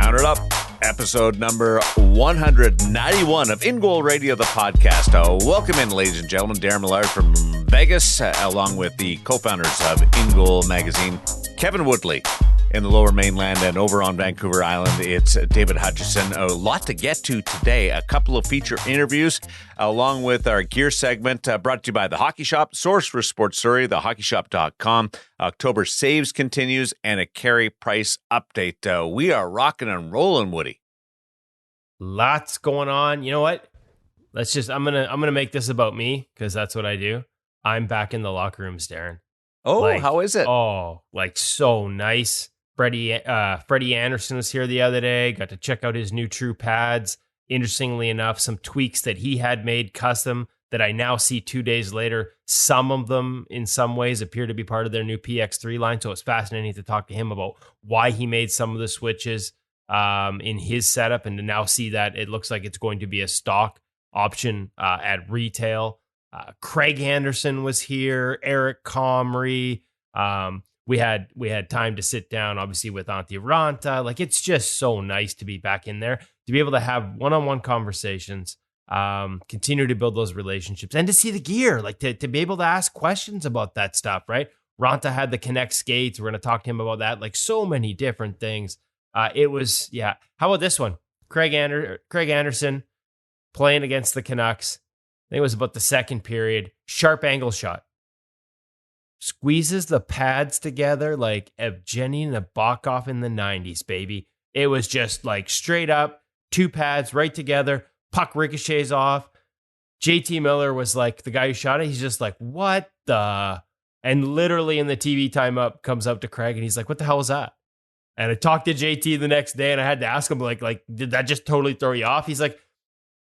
Count it up. Episode number 191 of InGoal Radio, the podcast. Welcome in, ladies and gentlemen. Darren Millard from Vegas, along with the co-founders of InGoal magazine, Kevin Woodley in the Lower Mainland, and over on Vancouver Island, it's David Hutchison. A lot to get to today. A couple of feature interviews, along with our gear segment, brought to you by The Hockey Shop, source for sports story, thehockeyshop.com. October saves continues, and a carry price update. We are rocking and rolling, Woody. Lots going on. You know what? I'm gonna make this about me, because that's what I do. I'm back in the locker rooms, Darren. Oh, how is it? Oh, so nice. Freddie Anderson was here the other day. Got to check out his new True pads. Interestingly enough, some tweaks that he had made custom that I now see 2 days later. Some of them, in some ways, appear to be part of their new PX3 line. So it's fascinating to talk to him about why he made some of the switches in his setup, and to now see that it looks like it's going to be a stock option at retail. Craig Anderson was here. Eric Comrie. We had time to sit down, obviously, with Annti Raanta. Like, it's just so nice to be back in there, to be able to have one-on-one conversations, continue to build those relationships, and to see the gear, like to be able to ask questions about that stuff, right? Raanta had the Connect skates. We're going to talk to him about that, like so many different things. It was, yeah. How about this one? Craig Anderson playing against the Canucks. I think it was about the second period. Sharp angle shot. Squeezes the pads together like Evgeny Nabokov in the 90s, baby. It was just like straight up, two pads right together. Puck ricochets off. JT Miller was like the guy who shot it. He's just like, what the? And literally in the TV time up, comes up to Craig and he's like, what the hell was that? And I talked to JT the next day and I had to ask him, like, did that just totally throw you off? He's like,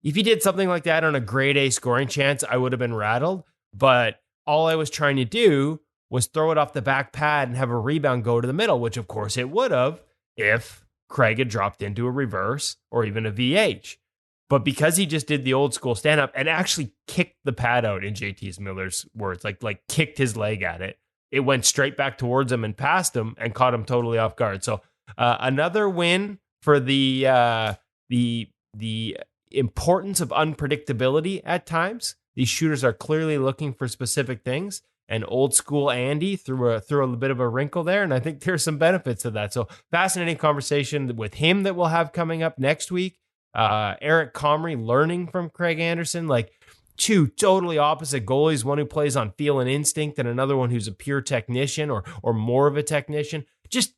if he did something like that on a grade A scoring chance, I would have been rattled. But all I was trying to do was throw it off the back pad and have a rebound go to the middle, which of course it would have if Craig had dropped into a reverse or even a VH. But because he just did the old school stand up and actually kicked the pad out, in JT Miller's words, like kicked his leg at it, it went straight back towards him and past him and caught him totally off guard. So another win for the importance of unpredictability at times. These shooters are clearly looking for specific things, and old school Andy threw a bit of a wrinkle there, and I think there's some benefits to that. So fascinating conversation with him that we'll have coming up next week. Eric Comrie learning from Craig Anderson, like two totally opposite goalies, one who plays on feel and instinct and another one who's a pure technician or more of a technician. Just,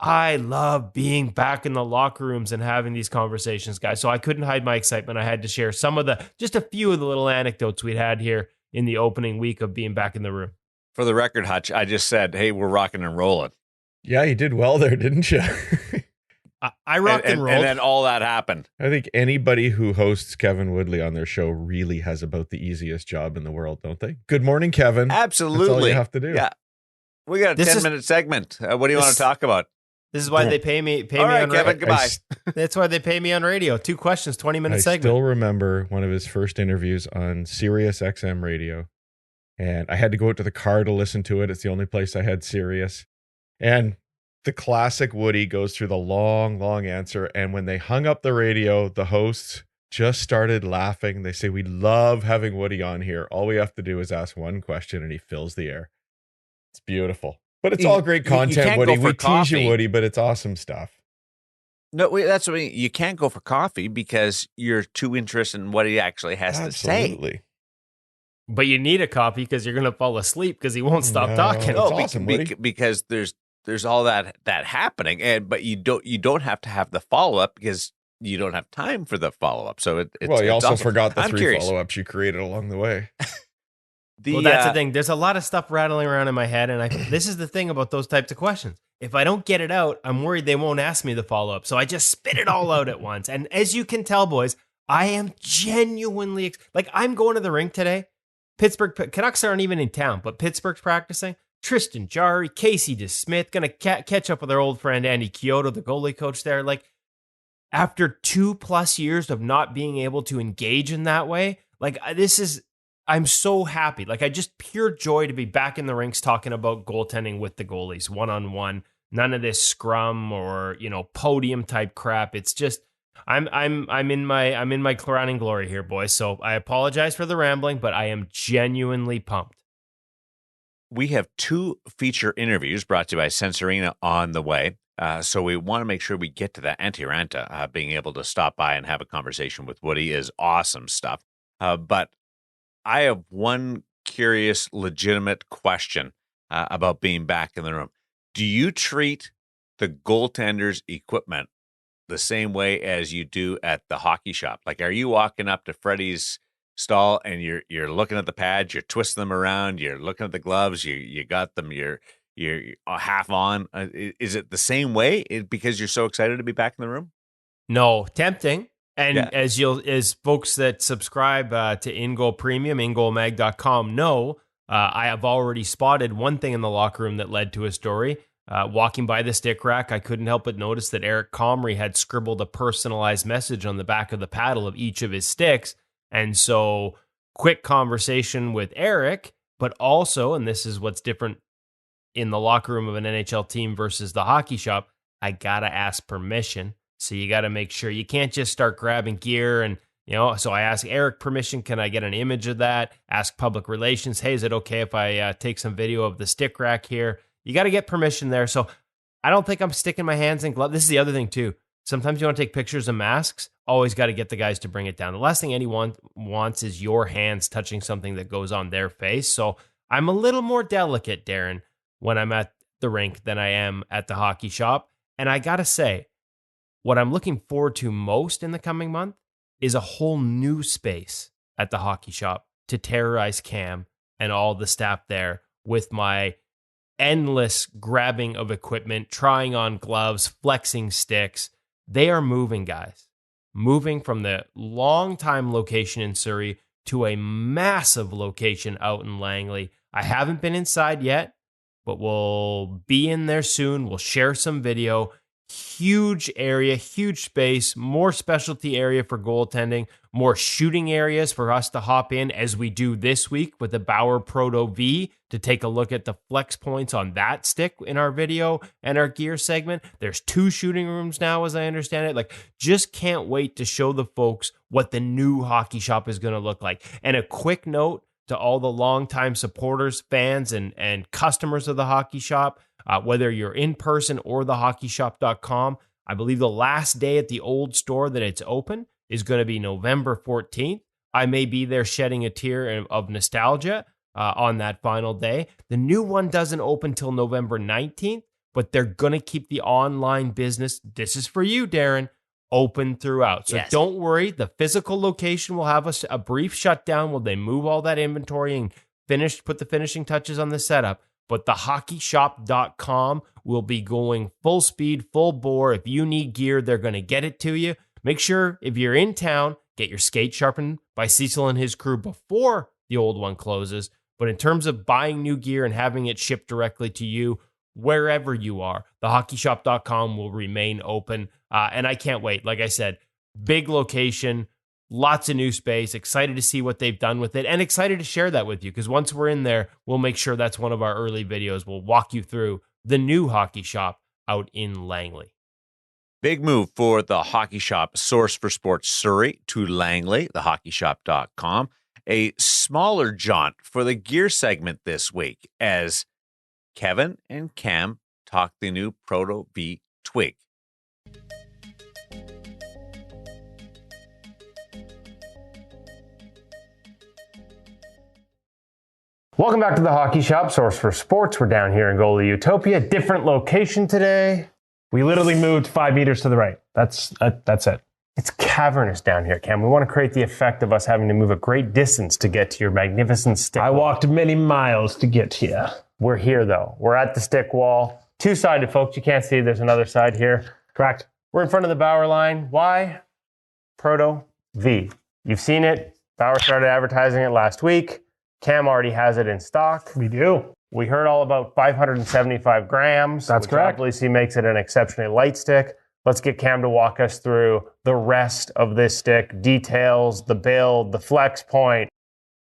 I love being back in the locker rooms and having these conversations, guys. So I couldn't hide my excitement. I had to share just a few of the little anecdotes we'd had here in the opening week of being back in the room. For the record, Hutch, I just said, hey, we're rocking and rolling. Yeah, you did well there, didn't you? I rocked and rolled. And then all that happened. I think anybody who hosts Kevin Woodley on their show really has about the easiest job in the world, don't they? Good morning, Kevin. Absolutely. That's all you have to do. Yeah. We got a 10-minute segment. What do you want to talk about? This is why they pay me all right, on Kevin, goodbye. That's why they pay me on radio. 2 questions, 20-minute segment. I still remember one of his first interviews on Sirius XM radio. And I had to go out to the car to listen to it. It's the only place I had Sirius. And the classic Woody goes through the long, long answer. And when they hung up the radio, the hosts just started laughing. They say, we love having Woody on here. All we have to do is ask one question and he fills the air. It's beautiful. But it's all great content, Woody. We tease you, Woody, but it's awesome stuff. No, that's what I mean. You can't go for coffee because you're too interested in what he actually has to say. Absolutely. But you need a coffee because you're going to fall asleep because he won't stop talking. It's awesome, because there's all that happening, but you don't have to have the follow up because you don't have time for the follow up. So you also awesome. forgot the I'm 3 curious. follow ups you created along the way. Well, that's the thing. There's a lot of stuff rattling around in my head, and this is the thing about those types of questions. If I don't get it out, I'm worried they won't ask me the follow up. So I just spit it all out at once. And as you can tell, boys, I am genuinely I'm going to the rink today. Pittsburgh Canucks aren't even in town, but Pittsburgh's practicing. Tristan Jarry, Casey DeSmith, going to catch up with our old friend Andy Kyoto, the goalie coach there. Like, after 2+ years of not being able to engage in that way, I'm so happy. Like, I just pure joy to be back in the rinks talking about goaltending with the goalies one-on-one. None of this scrum or, podium type crap. It's just I'm in my crowning glory here, boys. So I apologize for the rambling, but I am genuinely pumped. We have 2 feature interviews brought to you by Sensorina on the way. So we want to make sure we get to that Annti Raanta. Being able to stop by and have a conversation with Woody is awesome stuff. But I have one curious, legitimate question about being back in the room. Do you treat the goaltender's equipment the same way as you do at the hockey shop? Like, are you walking up to Freddie's stall and you're looking at the pads, you're twisting them around, you're looking at the gloves, you got them, you're half on? Is it the same way because you're so excited to be back in the room? No, tempting. And Yeah. as folks that subscribe to InGoal Premium, InGoalMag.com know, I have already spotted one thing in the locker room that led to a story. Walking by the stick rack, I couldn't help but notice that Eric Comrie had scribbled a personalized message on the back of the paddle of each of his sticks. And so, quick conversation with Eric, but also, and this is what's different in the locker room of an NHL team versus the hockey shop, I got to ask permission. So you got to make sure you can't just start grabbing gear. And, so I asked Eric permission. Can I get an image of that? Ask public relations. Hey, is it okay if I take some video of the stick rack here? You got to get permission there. So I don't think I'm sticking my hands in gloves. This is the other thing too. Sometimes you want to take pictures of masks. Always got to get the guys to bring it down. The last thing anyone wants is your hands touching something that goes on their face. So I'm a little more delicate, Darren, when I'm at the rink than I am at the hockey shop. And I got to say, what I'm looking forward to most in the coming month is a whole new space at the hockey shop to terrorize Cam and all the staff there with my endless grabbing of equipment, trying on gloves, flexing sticks. They are moving, guys. Moving from the long-time location in Surrey to a massive location out in Langley. I haven't been inside yet, but we'll be in there soon. We'll share some video. Huge area, huge space, more specialty area for goaltending, more shooting areas for us to hop in as we do this week with the Bauer Proto-V to take a look at the flex points on that stick in our video and our gear segment. There's 2 shooting rooms now, as I understand it. Like, just can't wait to show the folks what the new hockey shop is going to look like. And a quick note to all the longtime supporters, fans, and customers of the hockey shop, whether you're in person or thehockeyshop.com, I believe the last day at the old store that it's open is going to be November 14th. I may be there shedding a tear of nostalgia on that final day. The new one doesn't open till November 19th, but they're going to keep the online business, this is for you, Darren, open throughout. So Yes. Don't worry. The physical location will have a brief shutdown while they move all that inventory and put the finishing touches on the setup. But thehockeyshop.com will be going full speed, full bore. If you need gear, they're going to get it to you. Make sure if you're in town, get your skate sharpened by Cecil and his crew before the old one closes. But in terms of buying new gear and having it shipped directly to you, wherever you are, thehockeyshop.com will remain open. And I can't wait. Like I said, big location, lots of new space, excited to see what they've done with it, and excited to share that with you, because once we're in there, we'll make sure that's one of our early videos. We'll walk you through the new hockey shop out in Langley. Big move for the Hockey Shop, source for sports Surrey, to Langley, thehockeyshop.com. A smaller jaunt for the gear segment this week as Kevin and Cam talk the new Proto-V Twig. Welcome back to the Hockey Shop, source for sports. We're down here in Goalie Utopia. Different location today. We literally moved 5 meters to the right. That's it. It's cavernous down here, Cam. We want to create the effect of us having to move a great distance to get to your magnificent stick I wall. walked many miles to get here. We're here, though. We're at the stick wall. Two-sided, folks. You can't see. There's another side here. Correct. We're in front of the Bauer line. Why? Proto-V. You've seen it. Bauer started advertising it last week. Cam already has it in stock. We do. We heard all about 575 grams. That's which correct. Obviously makes it an exceptionally light stick. Let's get Cam to walk us through the rest of this stick, details, the build, the flex point.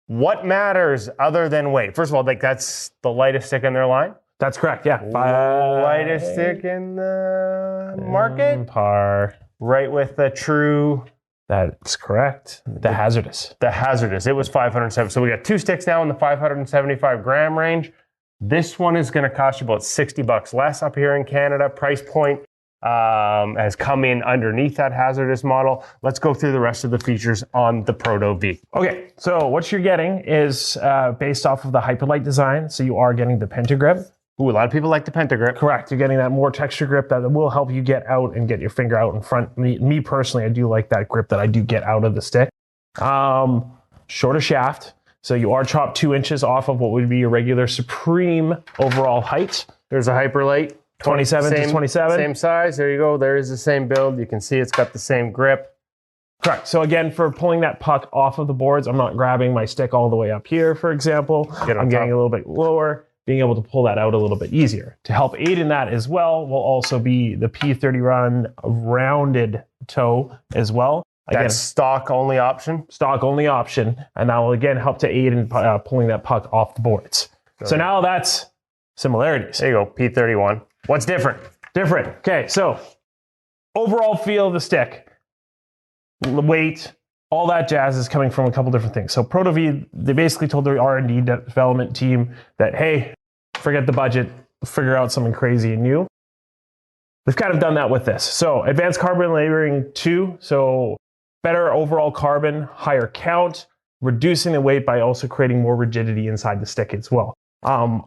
What matters other than weight? First of all, like, that's the lightest stick in their line. That's correct. Yeah. Lightest stick in the market. Par. Right with the true. That's correct. The hazardous. The hazardous. It was 507. So we got 2 sticks now in the 575 gram range. This one is going to cost you about $60 less up here in Canada. Price point has come in underneath that hazardous model. Let's go through the rest of the features on the Proto-V. Okay, so what you're getting is based off of the Hyperlight design. So you are getting the pentagrip. Ooh, a lot of people like the pentagrip. Correct. You're getting that more texture grip that will help you get out and get your finger out in front. Me personally, I do like that grip that I do get out of the stick. Shorter shaft. So you are chopped 2 inches off of what would be your regular Supreme overall height. There's a Hyperlight. 27 to 27. Same size. There you go. There is the same build. You can see it's got the same grip. Correct. So again, for pulling that puck off of the boards, I'm not grabbing my stick all the way up here, for example. I'm getting a little bit lower, being able to pull that out a little bit easier. To help aid in that as well will also be the P30 Run rounded toe as well. Again, That's stock only option. Stock only option. And that will again help to aid in pulling that puck off the boards. So now that's similarities. There you go. P31. What's different? Different. Okay, so overall feel of the stick, weight, all that jazz is coming from a couple different things. So Proto-V, they basically told their R&D development team that, hey, forget the budget, figure out something crazy and new. They've kind of done that with this. So advanced carbon layering 2, so better overall carbon, higher count, reducing the weight by also creating more rigidity inside the stick as well.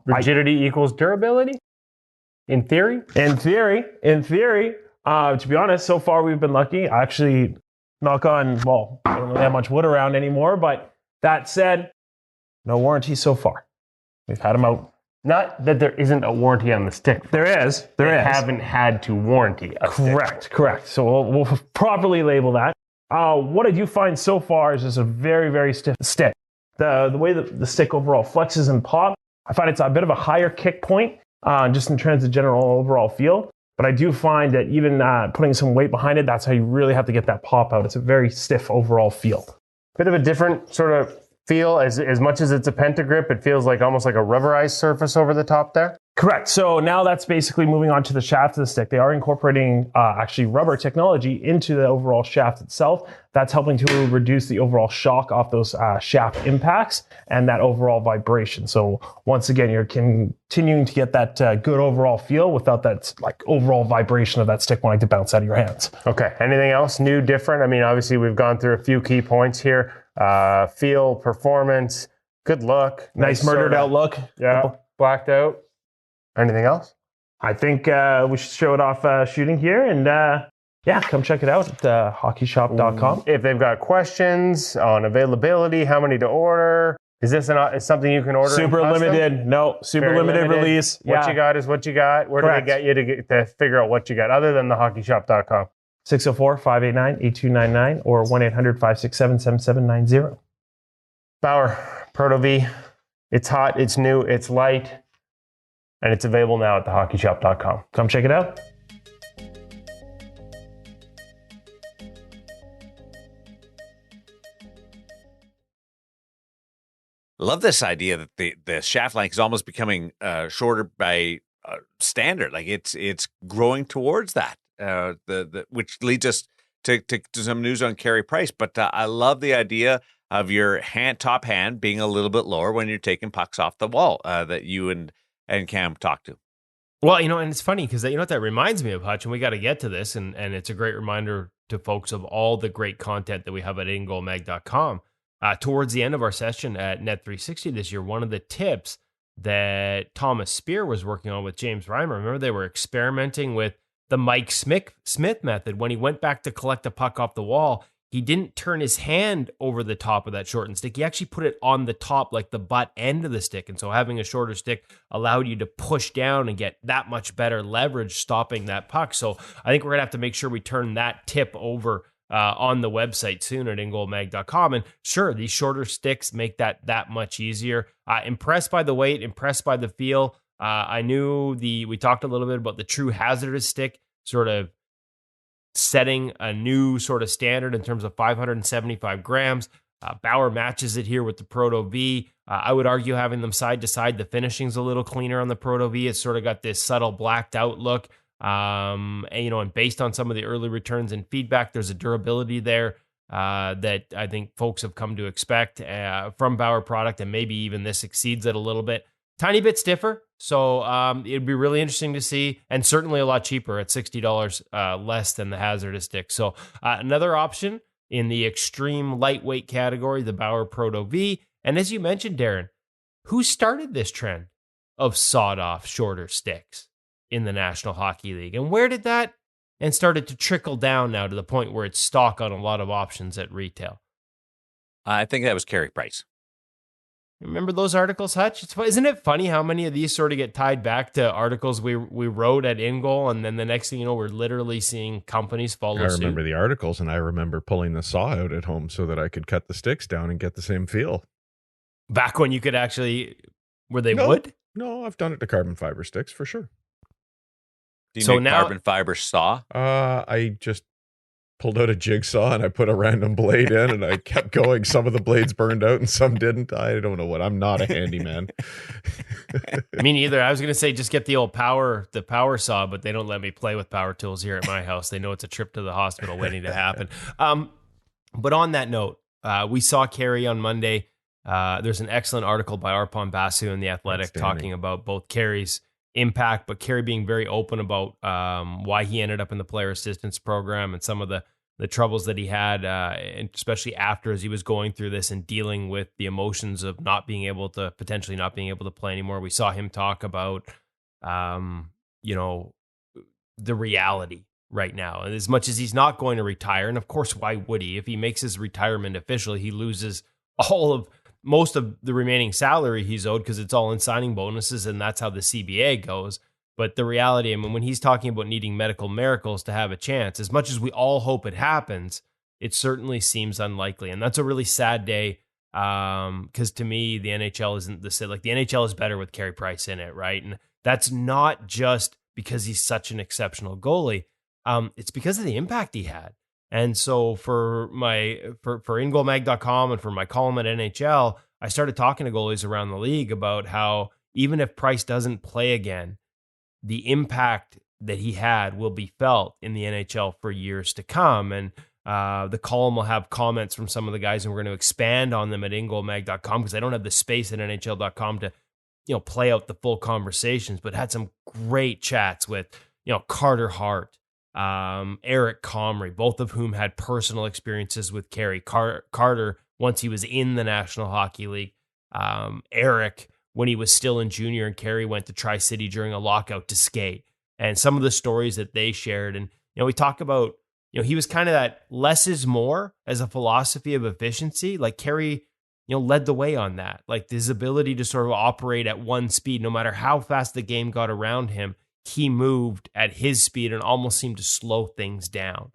Rigidity equals durability? In theory? In theory, to be honest, so far we've been lucky. I actually, knock on, well, I don't really have much wood around anymore, but that said, no warranty so far. We've had them out. Not that there isn't a warranty on the stick. There is. They haven't had to warranty a stick. Correct. So we'll properly label that. What I do find so far is just a very, very stiff stick. The way that the stick overall flexes and pops, I find it's a bit of a higher kick point. Just in terms of general overall feel. But I do find that even putting some weight behind it, that's how you really have to get that pop out. It's a very stiff overall feel. Bit of a different sort of feel. As much as it's a pentagrip, it feels like almost like a rubberized surface over the top there. Correct. So now that's basically moving on to the shaft of the stick. They are incorporating actually rubber technology into the overall shaft itself. That's helping to reduce the overall shock off those shaft impacts and that overall vibration. So once again, you're continuing to get that good overall feel without that like overall vibration of that stick wanting to bounce out of your hands. Okay. Anything else new, different? I mean, obviously we've gone through a few key points here. Feel, performance, good look. Nice murdered out look. Yeah. Blacked out. Anything else? I think we should show it off shooting here and come check it out at hockeyshop.com. If they've got questions on availability, how many to order, is this something you can order? Super limited. No, super limited release. What you got is what you got. Where Correct. do they get you to figure out what you got other than the hockeyshop.com? 604-589-8299 or 1-800-567-7790. Bauer Proto-V. It's hot, it's new, it's light. And it's available now at thehockeyshop.com. Come check it out. Love this idea that the shaft length is almost becoming shorter by standard. Like it's growing towards that. Which leads us to some news on Carey Price. But I love the idea of your top hand being a little bit lower when you're taking pucks off the wall that you and Cam talked to. Well, and it's funny because what that reminds me of, Hutch, and we got to get to this, and it's a great reminder to folks of all the great content that we have at InGoalMag.com. Towards the end of our session at Net360 this year, one of the tips that Thomas Spear was working on with James Reimer, remember they were experimenting with the Mike Smith method. When he went back to collect a puck off the wall, he didn't turn his hand over the top of that shortened stick. He actually put it on the top, like the butt end of the stick. And so having a shorter stick allowed you to push down and get that much better leverage stopping that puck. So I think we're going to have to make sure we turn that tip over on the website soon at InGoalMag.com. And sure, these shorter sticks make that much easier. Impressed by the weight, impressed by the feel. I knew we talked a little bit about the true hazardous stick, sort of setting a new sort of standard in terms of 575 grams. Bauer matches it here with the Proto-V. I would argue having them side to side, the finishing's a little cleaner on the Proto-V. It's sort of got this subtle blacked out look. And based on some of the early returns and feedback, there's a durability there that I think folks have come to expect from Bauer product, and maybe even this exceeds it a little bit. Tiny bit stiffer, so it'd be really interesting to see, and certainly a lot cheaper at $60 less than the hazardous stick. So another option in the extreme lightweight category, the Bauer Proto-V. And as you mentioned, Darren, who started this trend of sawed-off shorter sticks in the National Hockey League? And where did that and started to trickle down now to the point where it's stock on a lot of options at retail? I think that was Carey Price. Remember those articles, Hutch? Isn't it funny how many of these sort of get tied back to articles we wrote at InGoal, and then the next thing you know, we're literally seeing companies follow suit? I remember the articles, and I remember pulling the saw out at home so that I could cut the sticks down and get the same feel. Back when you could actually, were they wood? No, I've done it to carbon fiber sticks for sure. Do you make carbon fiber saw? I just pulled out a jigsaw and I put a random blade in and I kept going. Some of the blades burned out and some didn't. I don't know what. I'm not a handyman. Me neither. I was going to say just get the old power saw, but they don't let me play with power tools here at my house. They know it's a trip to the hospital waiting to happen. But on that note, we saw Carey on Monday. There's an excellent article by Arpon Basu in The Athletic talking about both Carey's impact, but Carey being very open about why he ended up in the player assistance program and some of the troubles that he had, and especially after as he was going through this and dealing with the emotions of potentially not being able to play anymore. We saw him talk about, the reality right now. And as much as he's not going to retire, and of course, why would he? If he makes his retirement official, he loses most of the remaining salary he's owed because it's all in signing bonuses, and that's how the CBA goes. But the reality, I mean, when he's talking about needing medical miracles to have a chance, as much as we all hope it happens, it certainly seems unlikely. And that's a really sad day because to me, the NHL isn't the same. Like the NHL is better with Carey Price in it, right? And that's not just because he's such an exceptional goalie. It's because of the impact he had. And so for InGoalMag.com and for my column at NHL, I started talking to goalies around the league about how even if Price doesn't play again, the impact that he had will be felt in the NHL for years to come. And the column will have comments from some of the guys, and we're going to expand on them at InGoalMag.com because I don't have the space at NHL.com to play out the full conversations, but had some great chats with Carter Hart, Eric Comrie, both of whom had personal experiences with Carey. Carter, once he was in the National Hockey League. Eric, when he was still in junior, and Carey went to Tri-City during a lockout to skate. And some of the stories that they shared. And, we talk about, he was kind of that less is more as a philosophy of efficiency. Like Carey, led the way on that. Like his ability to sort of operate at one speed, no matter how fast the game got around him, he moved at his speed and almost seemed to slow things down.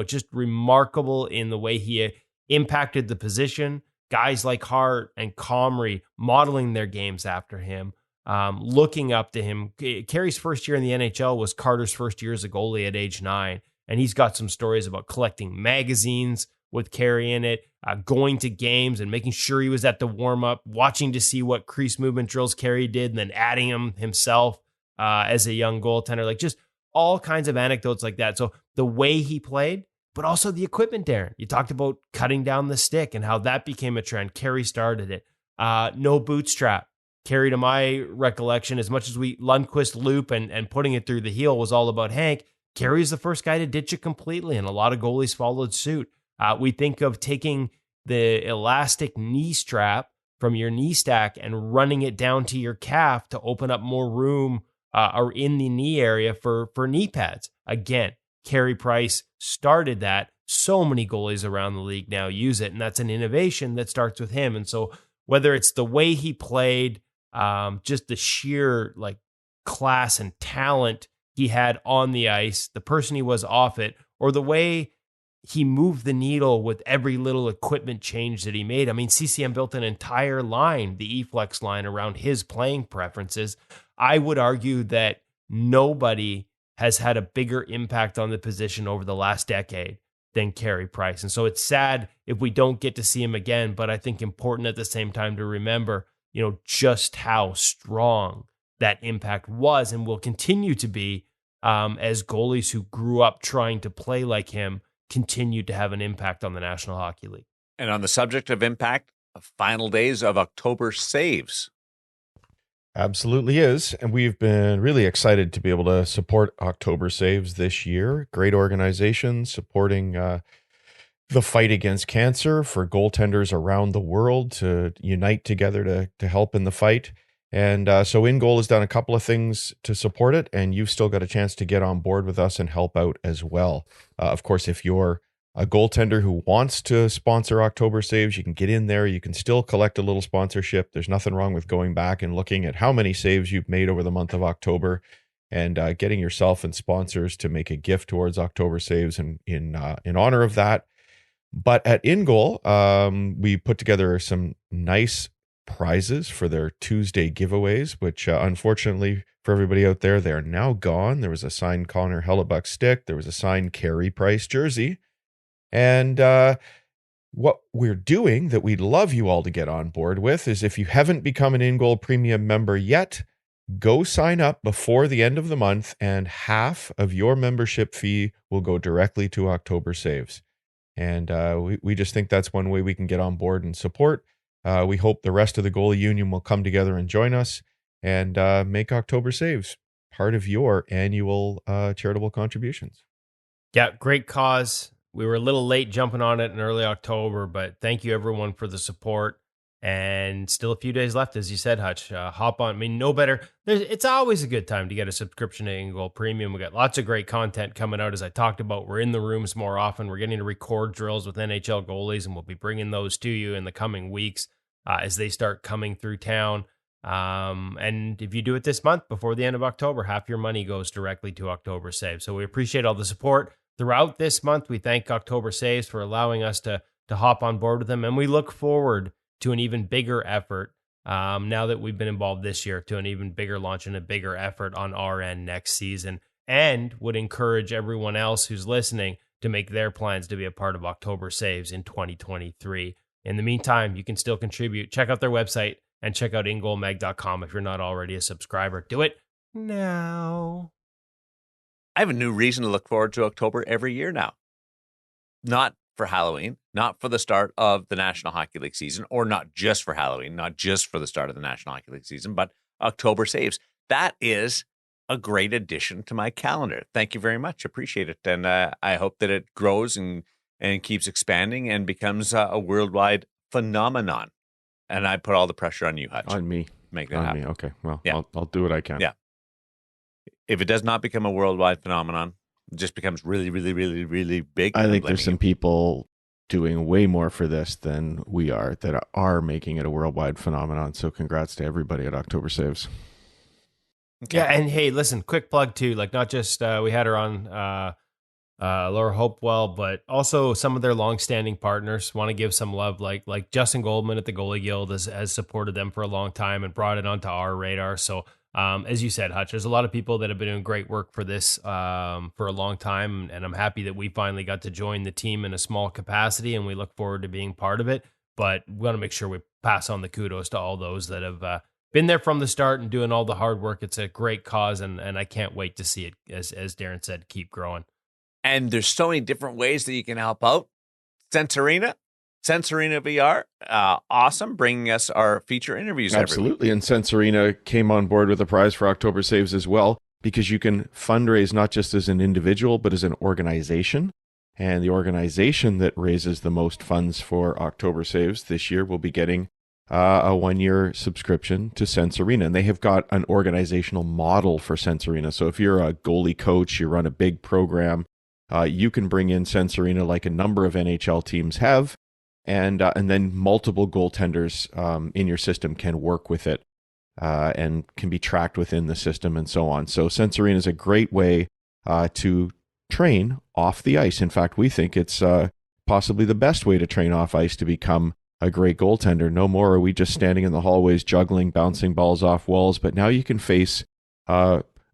Just remarkable in the way he impacted the position. Guys like Hart and Comrie modeling their games after him, looking up to him. Carey's first year in the NHL was Carter's first year as a goalie at age 9. And he's got some stories about collecting magazines with Carey in it, going to games and making sure he was at the warm-up, watching to see what crease movement drills Carey did, and then adding them himself as a young goaltender, like just all kinds of anecdotes like that. So the way he played, but also the equipment, Darren. You talked about cutting down the stick and how that became a trend. Carey started it. No bootstrap. Carey, to my recollection, as much as Lundqvist loop and putting it through the heel was all about Hank, Carey is the first guy to ditch it completely, and a lot of goalies followed suit. We think of taking the elastic knee strap from your knee stack and running it down to your calf to open up more room or in the knee area for knee pads. Again, Carey Price started that. So many goalies around the league now use it, and that's an innovation that starts with him. And so whether it's the way he played, just the sheer class and talent he had on the ice, the person he was off it, or the way he moved the needle with every little equipment change that he made. I mean, CCM built an entire line, the E-Flex line, around his playing preferences. I would argue that nobody has had a bigger impact on the position over the last decade than Carey Price. And so it's sad if we don't get to see him again, but I think important at the same time to remember, just how strong that impact was and will continue to be as goalies who grew up trying to play like him continue to have an impact on the National Hockey League. And on the subject of impact, final days of October saves. Absolutely is. And we've been really excited to be able to support October Saves this year. Great organization supporting the fight against cancer for goaltenders around the world to unite together to help in the fight. And so InGoal has done a couple of things to support it, and you've still got a chance to get on board with us and help out as well. Of course, if you're a goaltender who wants to sponsor October Saves, you can get in there. You can still collect a little sponsorship. There's nothing wrong with going back and looking at how many saves you've made over the month of October and getting yourself and sponsors to make a gift towards October Saves in honor of that. But at InGoal, we put together some nice prizes for their Tuesday giveaways, which unfortunately for everybody out there, they're now gone. There was a signed Connor Hellebuck stick. There was a signed Carey Price jersey. And what we're doing that we'd love you all to get on board with is if you haven't become an InGoal Premium member yet, go sign up before the end of the month and half of your membership fee will go directly to October Saves. And we just think that's one way we can get on board and support. We hope the rest of the goalie union will come together and join us and make October Saves part of your annual charitable contributions. Yeah, great cause. We were a little late jumping on it in early October, but thank you everyone for the support. And still a few days left, as you said, Hutch. Hop on. I mean, no better. It's always a good time to get a subscription to InGoal Premium. We got lots of great content coming out, as I talked about. We're in the rooms more often. We're getting to record drills with NHL goalies, and we'll be bringing those to you in the coming weeks as they start coming through town. And if you do it this month, before the end of October, half your money goes directly to October Saves. So we appreciate all the support throughout this month. We thank October Saves for allowing us to hop on board with them, and we look forward to an even bigger effort now that we've been involved this year, to an even bigger launch and a bigger effort on our end next season, and would encourage everyone else who's listening to make their plans to be a part of October Saves in 2023. In the meantime, you can still contribute. Check out their website and check out ingoalmag.com if you're not already a subscriber. Do it now. I have a new reason to look forward to October every year now. Not for Halloween, not for the start of the National Hockey League season, or not just for Halloween, not just for the start of the National Hockey League season, but October Saves. That is a great addition to my calendar. Thank you very much. Appreciate it. And I hope that it grows and keeps expanding and becomes a worldwide phenomenon. And I put all the pressure on you, Hutch. On me. Make that happen. Me. Okay. Well, yeah. I'll do what I can. Yeah. If it does not become a worldwide phenomenon, it just becomes really, really, really, really big. I think there's some people doing way more for this than we are that are making it a worldwide phenomenon. So congrats to everybody at October Saves. Okay. Yeah, and hey, listen, quick plug too. Like, not just we had her on Laura Hopewell, but also some of their longstanding partners. Want to give some love, like Justin Goldman at the Goalie Guild has supported them for a long time and brought it onto our radar. So as you said, Hutch, there's a lot of people that have been doing great work for this for a long time, and I'm happy that we finally got to join the team in a small capacity, and we look forward to being part of it. But we want to make sure we pass on the kudos to all those that have been there from the start and doing all the hard work. It's a great cause, and I can't wait to see it, as Darren said, keep growing. And there's so many different ways that you can help out. Sensorina VR, awesome, bringing us our feature interviews. Absolutely, and Sensorina came on board with a prize for October Saves as well, because you can fundraise not just as an individual, but as an organization. And the organization that raises the most funds for October Saves this year will be getting a 1-year subscription to Sensorina. And they have got an organizational model for Sensorina. So if you're a goalie coach, you run a big program, you can bring in Sensorina like a number of NHL teams have. And then multiple goaltenders in your system can work with it and can be tracked within the system and so on. So Sensorina is a great way to train off the ice. In fact, we think it's possibly the best way to train off ice to become a great goaltender. No more are we just standing in the hallways juggling, bouncing balls off walls, but now you can face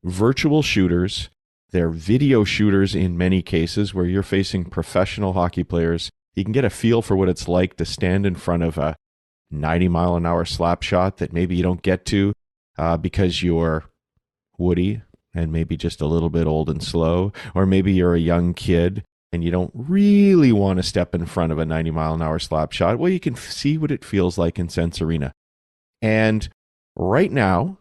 virtual shooters They're video shooters in many cases where you're facing professional hockey players. You can get a feel for what it's like to stand in front of a 90-mile-an-hour slap shot that maybe you don't get to because you're woody and maybe just a little bit old and slow, or maybe you're a young kid and you don't really want to step in front of a 90-mile-an-hour slap shot. Well, you can see what it feels like in Sense Arena. And right now,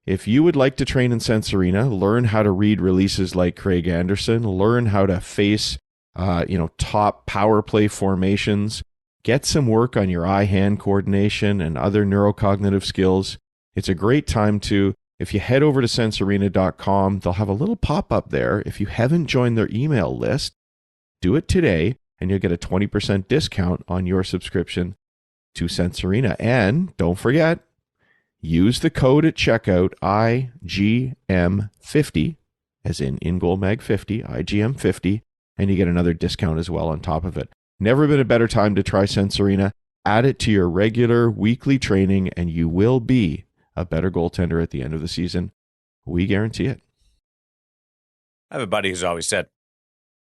if you would like to train in Sense Arena, learn how to read releases like Craig Anderson, learn how to face top power play formations, get some work on your eye-hand coordination and other neurocognitive skills, it's a great time to, if you head over to sensearena.com, they'll have a little pop-up there. If you haven't joined their email list, do it today, and you'll get a 20% discount on your subscription to Sense Arena. And don't forget, use the code at checkout, IGM50, as in InGoal Mag 50, IGM50, and you get another discount as well on top of it. Never been a better time to try Sense Arena. Add it to your regular weekly training, and you will be a better goaltender at the end of the season. We guarantee it. I have a buddy who's always said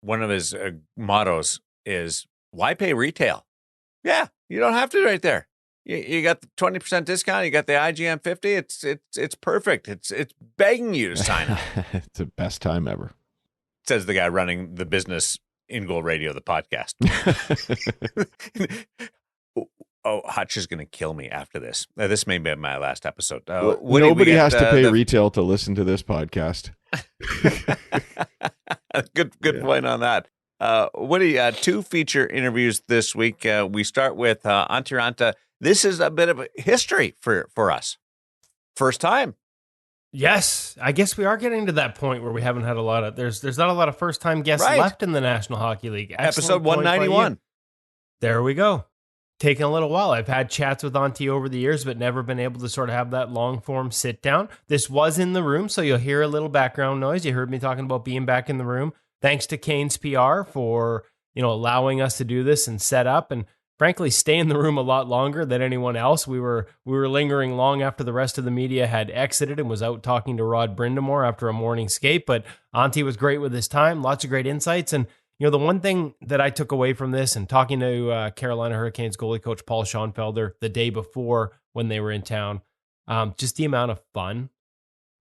one of his mottos is, why pay retail? Yeah, you don't have to right there. You got the 20% discount. You got the IGM 50. It's perfect. It's begging you to sign up. It's the best time ever. Says the guy running the business InGoal Radio, the podcast. Oh, Hutch is going to kill me after this. This may be my last episode. Nobody has to pay retail to listen to this podcast. Good point on that. Woody, 2 feature interviews this week. We start with Annti Raanta. This is a bit of a history for us. First time. Yes, I guess we are getting to that point where we haven't had a lot of, there's not a lot of first-time guests left in the National Hockey League. Episode 191. There we go. Taking a little while. I've had chats with Annti over the years, but never been able to sort of have that long-form sit-down. This was in the room, so you'll hear a little background noise. You heard me talking about being back in the room. Thanks to Kane's PR for, allowing us to do this and set up, and frankly, stay in the room a lot longer than anyone else. We were lingering long after the rest of the media had exited and was out talking to Rod Brindamore after a morning skate. But Annti was great with his time, lots of great insights. And, the one thing that I took away from this and talking to Carolina Hurricanes goalie coach Paul Schoenfelder the day before when they were in town, just the amount of fun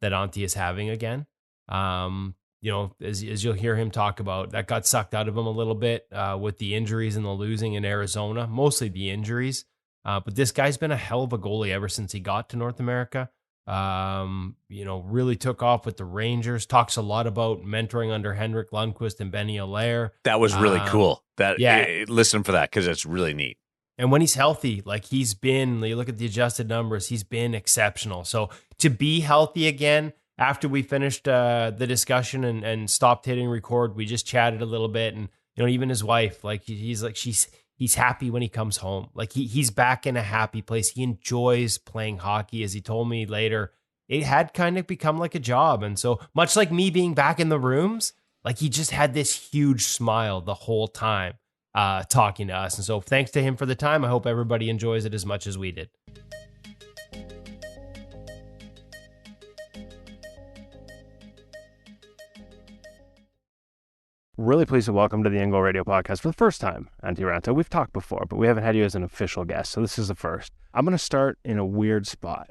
that Annti is having again. As you'll hear him talk about, that got sucked out of him a little bit with the injuries and the losing in Arizona, mostly the injuries. But this guy's been a hell of a goalie ever since he got to North America. Really took off with the Rangers, talks a lot about mentoring under Henrik Lundqvist and Benny Allaire. That was really cool. Listen for that because it's really neat. And when he's healthy, like he's been, you look at the adjusted numbers, he's been exceptional. So to be healthy again, after we finished the discussion and stopped hitting record, we just chatted a little bit. And, even his wife, like he's happy when he comes home. Like he's back in a happy place. He enjoys playing hockey. As he told me later, it had kind of become like a job. And so much like me being back in the rooms, like he just had this huge smile the whole time talking to us. And so thanks to him for the time. I hope everybody enjoys it as much as we did. Really pleased to welcome to the InGoal Radio podcast for the first time, Annti Raanta. We've talked before, but we haven't had you as an official guest, so this is the first. I'm going to start in a weird spot.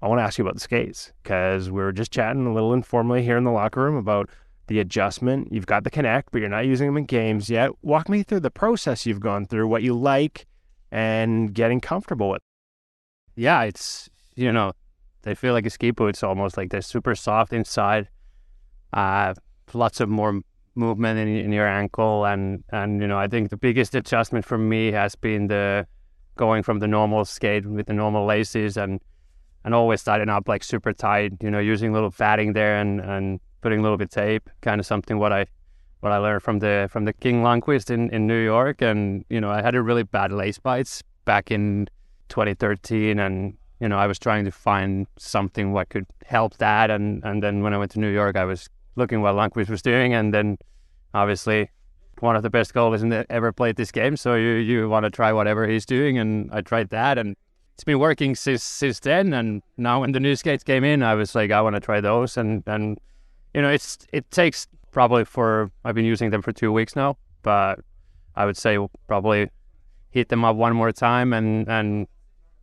I want to ask you about the skates, because we were just chatting a little informally here in the locker room about the adjustment. You've got the Connect, but you're not using them in games yet. Walk me through the process you've gone through, what you like, and getting comfortable with. Yeah, it's, they feel like a ski boots almost, like they're super soft inside. Lots of more movement in your ankle, and I think the biggest adjustment for me has been the going from the normal skate with the normal laces and always starting up like super tight, using a little padding there and putting a little bit of tape, kind of something what I learned from the King Lundqvist in New York. And I had a really bad lace bites back in 2013, and I was trying to find something what could help that, and then when I went to New York, I was looking what Lundqvist was doing, and then obviously one of the best goalies ever played this game, so you want to try whatever he's doing, and I tried that, and it's been working since then. And now when the new skates came in, I was like, I want to try those, and it takes probably I've been using them for 2 weeks now, but I would say we'll probably hit them up one more time and a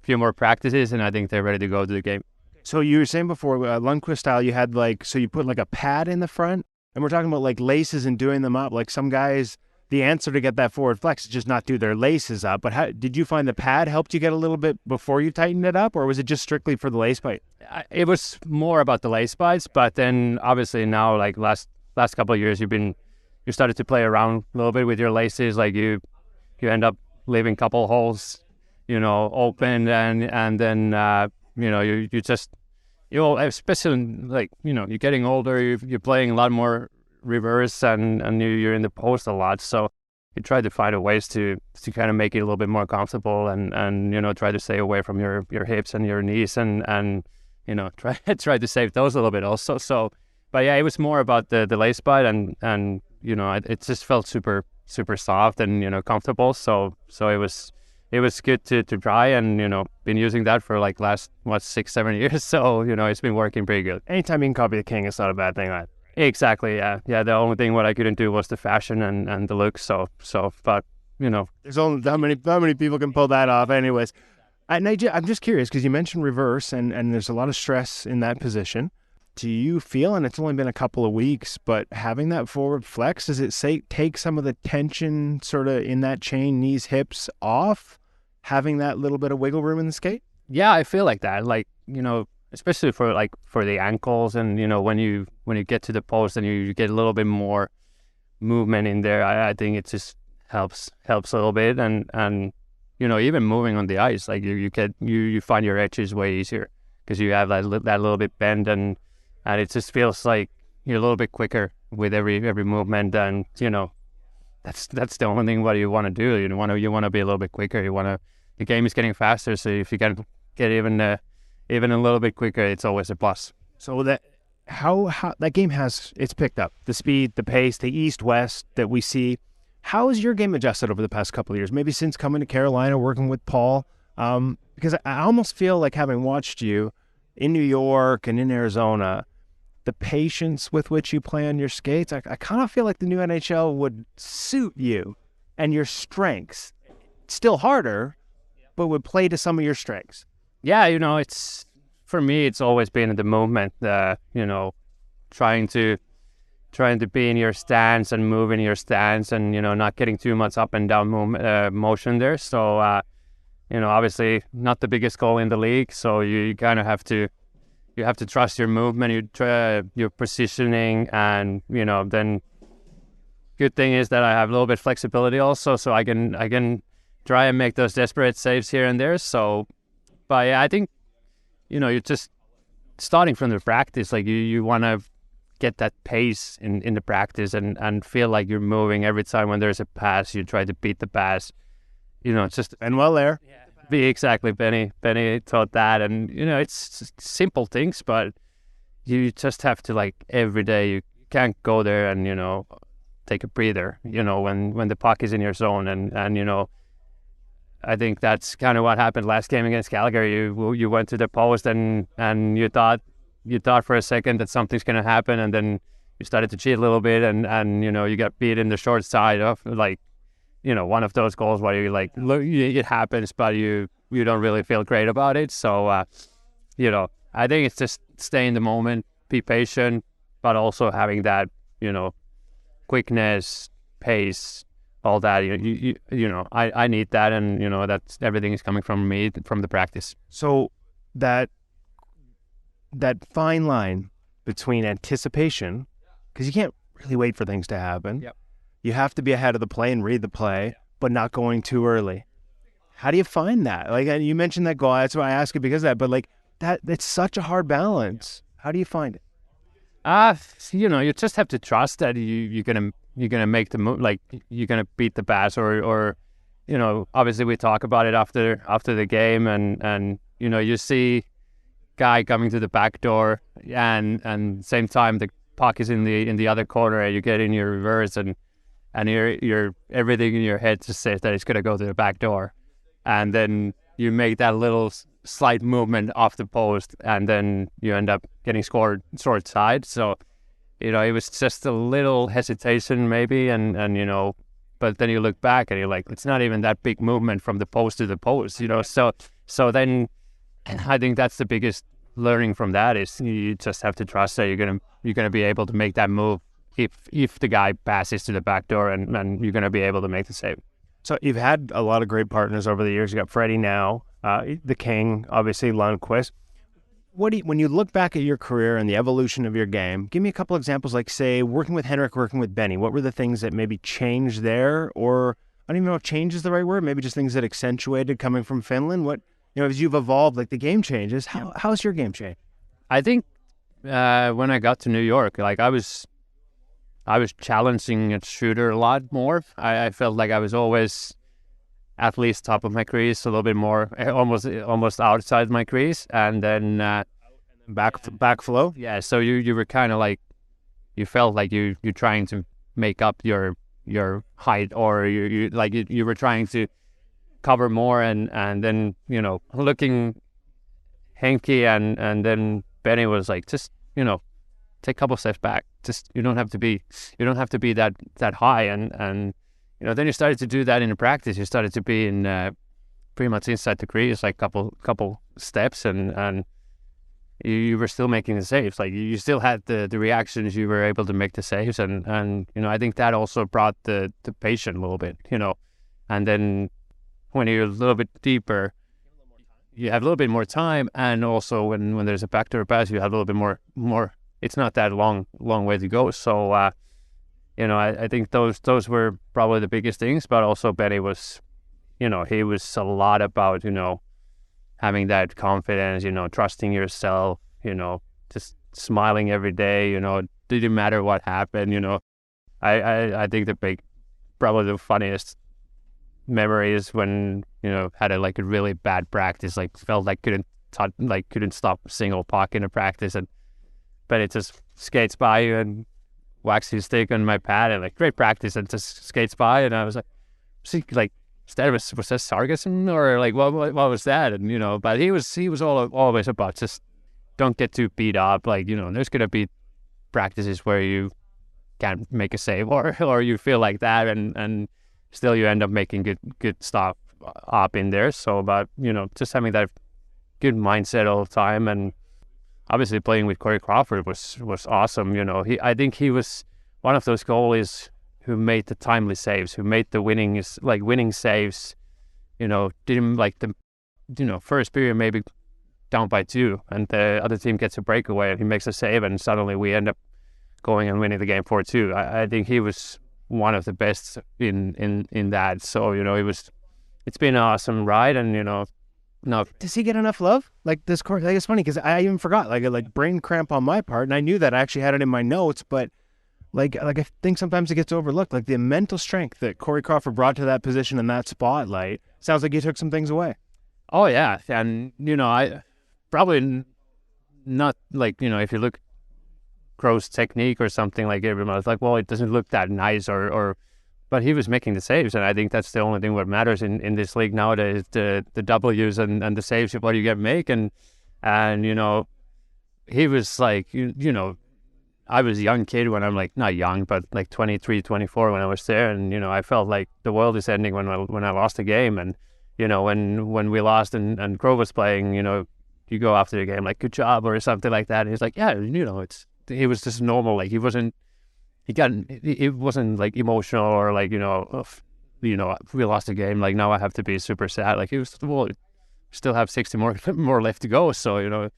few more practices, and I think they're ready to go to the game. So you were saying before, Lundqvist style, you had so you put like a pad in the front, and we're talking about like laces and doing them up. Like some guys, the answer to get that forward flex is just not do their laces up. But how did you find the pad helped you get a little bit before you tightened it up, or was it just strictly for the lace bite? It was more about the lace bites, but then obviously now, like last couple of years, you started to play around a little bit with your laces. Like you end up leaving a couple holes, open, and then you just especially like you're getting older, you're playing a lot more reverse and you're in the post a lot, so you try to find ways to kind of make it a little bit more comfortable and try to stay away from your hips and your knees and try to save those a little bit also. So but yeah, it was more about the lace bite and it just felt super soft and comfortable, so it was good to try, and been using that for like last 6-7 years, so it's been working pretty good. Anytime you can copy the king, it's not a bad thing, right? Exactly, yeah. The only thing what I couldn't do was the fashion and the look. So, but there's only how many people can pull that off, anyways. I'm just curious because you mentioned reverse, and there's a lot of stress in that position. Do you feel, and it's only been a couple of weeks, but having that forward flex, does it take some of the tension sort of in that chain, knees, hips off, having that little bit of wiggle room in the skate? Yeah, I feel like that. Like, especially for the ankles and, when you get to the post and you get a little bit more movement in there, I think it just helps a little bit. And even moving on the ice, like you find your edges way easier because you have that little bit bend and it just feels like you're a little bit quicker with every movement, and that's the only thing what you want to do. You want to be a little bit quicker. The game is getting faster, so if you can get even a little bit quicker, it's always a plus. So that how that game it's picked up the speed, the pace, the east-west that we see. How has your game adjusted over the past couple of years? Maybe since coming to Carolina, working with Paul, because I almost feel like having watched you in New York and in Arizona, the patience with which you play on your skates, I kind of feel like the new NHL would suit you and your strengths. Still harder, but would play to some of your strengths. Yeah, it's for me. It's always been the movement. Trying to be in your stance and move in your stance, and not getting too much up and down motion there. So obviously not the biggest goal in the league, so you kind of have to trust your movement, your positioning, and then good thing is that I have a little bit flexibility also, so I can try and make those desperate saves here and there. So, but yeah, I think you're just starting from the practice, like you want to get that pace in the practice and feel like you're moving every time when there's a pass. You try to beat the pass. It's just and well there. Yeah. Exactly, Benny taught that, and it's simple things, but you just have to, like, every day. You can't go there and take a breather. When the puck is in your zone, and I think that's kind of what happened last game against Calgary. You went to the post and you thought for a second that something's gonna happen, and then you started to cheat a little bit, and you got beat in the short side of one of those goals where you look, it happens, but you don't really feel great about it. So, I think it's just stay in the moment, be patient, but also having that, quickness, pace, all that. I need that, and that's everything is coming from me, from the practice. So that fine line between anticipation, because you can't really wait for things to happen. Yep. You have to be ahead of the play and read the play, but not going too early. How do you find that? Like, you mentioned that goal. That's why I ask it, because of that. But it's such a hard balance. How do you find it? You just have to trust that you're gonna make the move. Like, you're gonna beat the pass, or obviously we talk about it after the game, and you see guy coming to the back door, and same time the puck is in the other corner, and you get in your reverse, and you're everything in your head just says that it's gonna go to the back door, and then you make that little slight movement off the post, and then you end up getting scored short side. So it was just a little hesitation maybe, and but then you look back and you're like, it's not even that big movement from the post to the post, so then I think that's the biggest learning from that is you just have to trust that you're gonna be able to make that move if the guy passes to the back door and you're gonna be able to make the save. So you've had a lot of great partners over the years. You got Freddie now, the King, obviously Lundqvist. When you look back at your career and the evolution of your game, give me a couple examples, like, say, working with Henrik, working with Benny. What were the things that maybe changed there? Or I don't even know if change is the right word. Maybe just things that accentuated coming from Finland. What, as you've evolved, like the game changes, how's your game changed? I think when I got to New York, like I was challenging a shooter a lot more. I felt like I was always at least top of my crease, a little bit more, almost outside my crease, and then back flow. Yeah, so you were kind of like, you felt like you're trying to make up your height, or you were trying to cover more, and then looking Henki and then Benny was like, just take a couple steps back. Just you don't have to be that high, and then you started to do that in the practice. You started to be in pretty much inside the crease, like couple steps, and you were still making the saves. Like you still had the reactions. You were able to make the saves, and I think that also brought the patience a little bit. And then when you're a little bit deeper, you have a little bit more time, and also when there's a backdoor pass, you have a little bit more. It's not that long way to go. So. I think those were probably the biggest things, but also Benny was, he was a lot about, having that confidence, trusting yourself, just smiling every day, didn't matter what happened, I think probably the funniest memory is when, had a really bad practice, like felt like couldn't stop a single puck in a practice, and Benny just skates by you and whacks his stick on my pad and great practice, and just skates by, and I was like, was that sarcasm, or what was that? And but he was always about just don't get too beat up, there's gonna be practices where you can't make a save or you feel like that, and still you end up making good stuff up in there. So but just having that good mindset all the time, and obviously playing with Corey Crawford was awesome. I think he was one of those goalies who made the timely saves, who made the winning saves. Didn't first period maybe down by 2, and the other team gets a breakaway, and he makes a save, and suddenly we end up going and winning the game 4-2. I think he was one of the best in that. So it's been an awesome ride, and No. Does he get enough love? This course, it's funny because I even forgot, like brain cramp on my part, and I knew that I actually had it in my notes, but I think sometimes it gets overlooked. Like the mental strength that Corey Crawford brought to that position and that spotlight, sounds like he took some things away. Oh yeah, and I probably not if you look Crow's technique or something, like everyone's like, well, it doesn't look that nice, but he was making the saves, and I think that's the only thing what matters in this league nowadays, the W's and the saves of what you get make, and he was like, I was a young kid when I'm not young, but 23, 24 when I was there, and I felt like the world is ending when I lost a game, and when we lost and Crow was playing, you go after the game like good job or something like that, and he's like, yeah, he was just normal, it wasn't emotional or we lost a game, now I have to be super sad. He was, well, still have 60 more left to go. So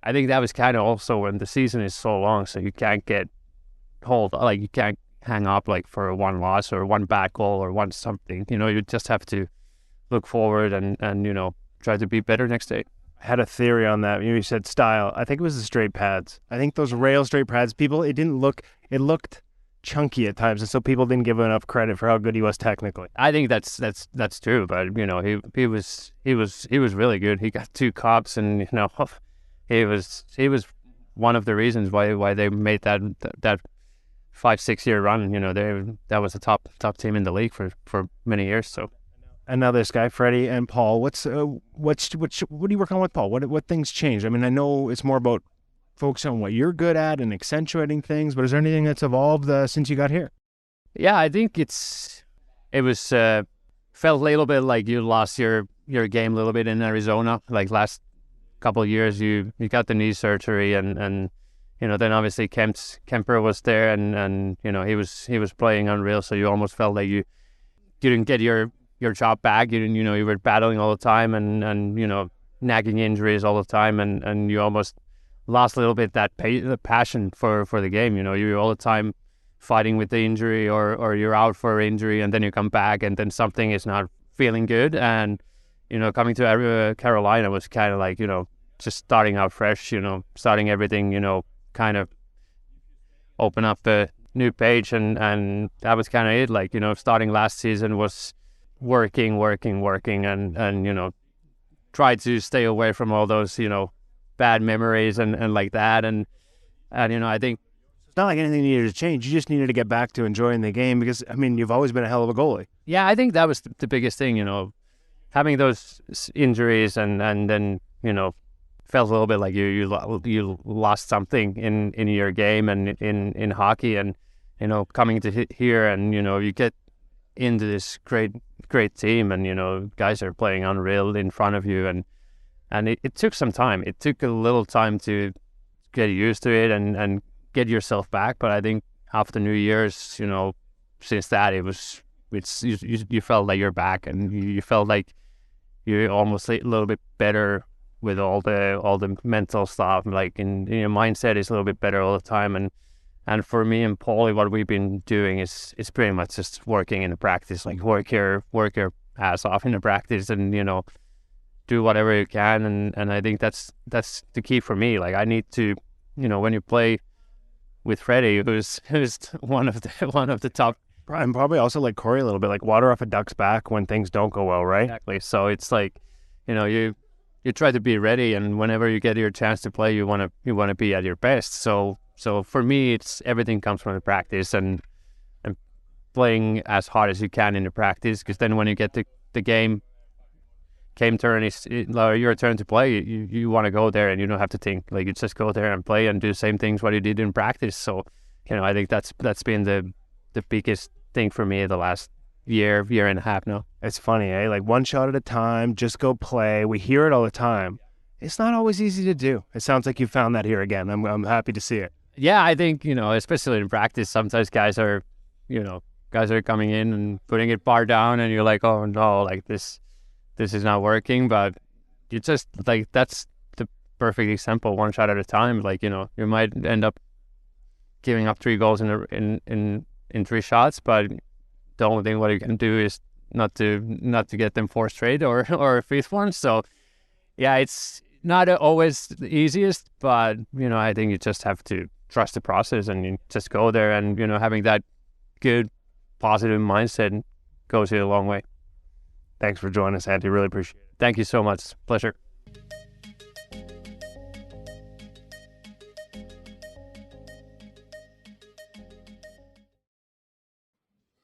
I think that was kind of also when the season is so long, so you can't you can't hang up for one loss or one bad goal or one something. You just have to look forward and try to be better next day. I had a theory on that. You said style. I think it was the straight pads. I think those rail straight pads, it looked chunky at times, and so people didn't give enough credit for how good he was technically. I think that's true, but he was really good. He got 2 cups, and he was one of the reasons why they made that 5-6 year run. That was the top team in the league for many years. So. And now this guy, Freddie and Paul. What are you working on with Paul? What things changed? I mean, I know it's more about focus on what you're good at and accentuating things. But is there anything that's evolved since you got here? Yeah, I think it was felt a little bit like you lost your game a little bit in Arizona. Like last couple of years, you got the knee surgery, and then obviously Kemper was there, and he was playing unreal. So you almost felt like you didn't get your job back. You were battling all the time, and nagging injuries all the time, and you almost lost a little bit that the passion for the game. You're all the time fighting with the injury, or you're out for injury, and then you come back, and then something is not feeling good. And coming to Carolina was kind of like just starting out fresh. Starting everything. Kind of open up a new page, and that was kind of it. Like starting last season was working, and try to stay away from all those bad memories and like that, and I think it's not like anything needed to change. You just needed to get back to enjoying the game because you've always been a hell of a goalie. Yeah, I think that was the biggest thing. Having those injuries and then felt a little bit like you lost something in your game and in hockey, and coming to here, and you get into this great team, and guys are playing unreal in front of you, and it took some time. It took a little time to get used to it and get yourself back. But I think after New Year's, since that you felt like you're back, and you felt like you're almost a little bit better with all the mental stuff. Like in your mindset is a little bit better all the time, and for me and Paulie, what we've been doing is pretty much just working in the practice, like work your ass off in the practice, and do whatever you can, and I think that's the key for me. Like I need to, when you play with Freddie, who's one of the top, and probably also like Corey a little bit, like water off a duck's back when things don't go well, right? Exactly. So it's like, you try to be ready, and whenever you get your chance to play, you want to be at your best. So for me, it's everything comes from the practice and playing as hard as you can in the practice, because then when you get the game turn, it's your turn to play. You want to go there, and you don't have to think. Like you just go there and play and do the same things what you did in practice. So I think that's been the biggest thing for me the last year and a half now. It's funny, eh? Like one shot at a time, just go play. We hear it all the time. It's not always easy to do. It sounds like you found that here again. I'm happy to see it. Yeah, I think, especially in practice, sometimes guys are coming in and putting it far down, and you're like, oh no, like this is not working. But you just like, that's the perfect example, one shot at a time. Like, you might end up giving up 3 goals in 3 shots, but the only thing what you can do is not to get them 4 straight or a 5th one. So yeah, it's not always the easiest, but I think you just have to trust the process, and you just go there, and having that good positive mindset goes you a long way. Thanks for joining us, Annti. Really appreciate it. Thank you so much. Pleasure.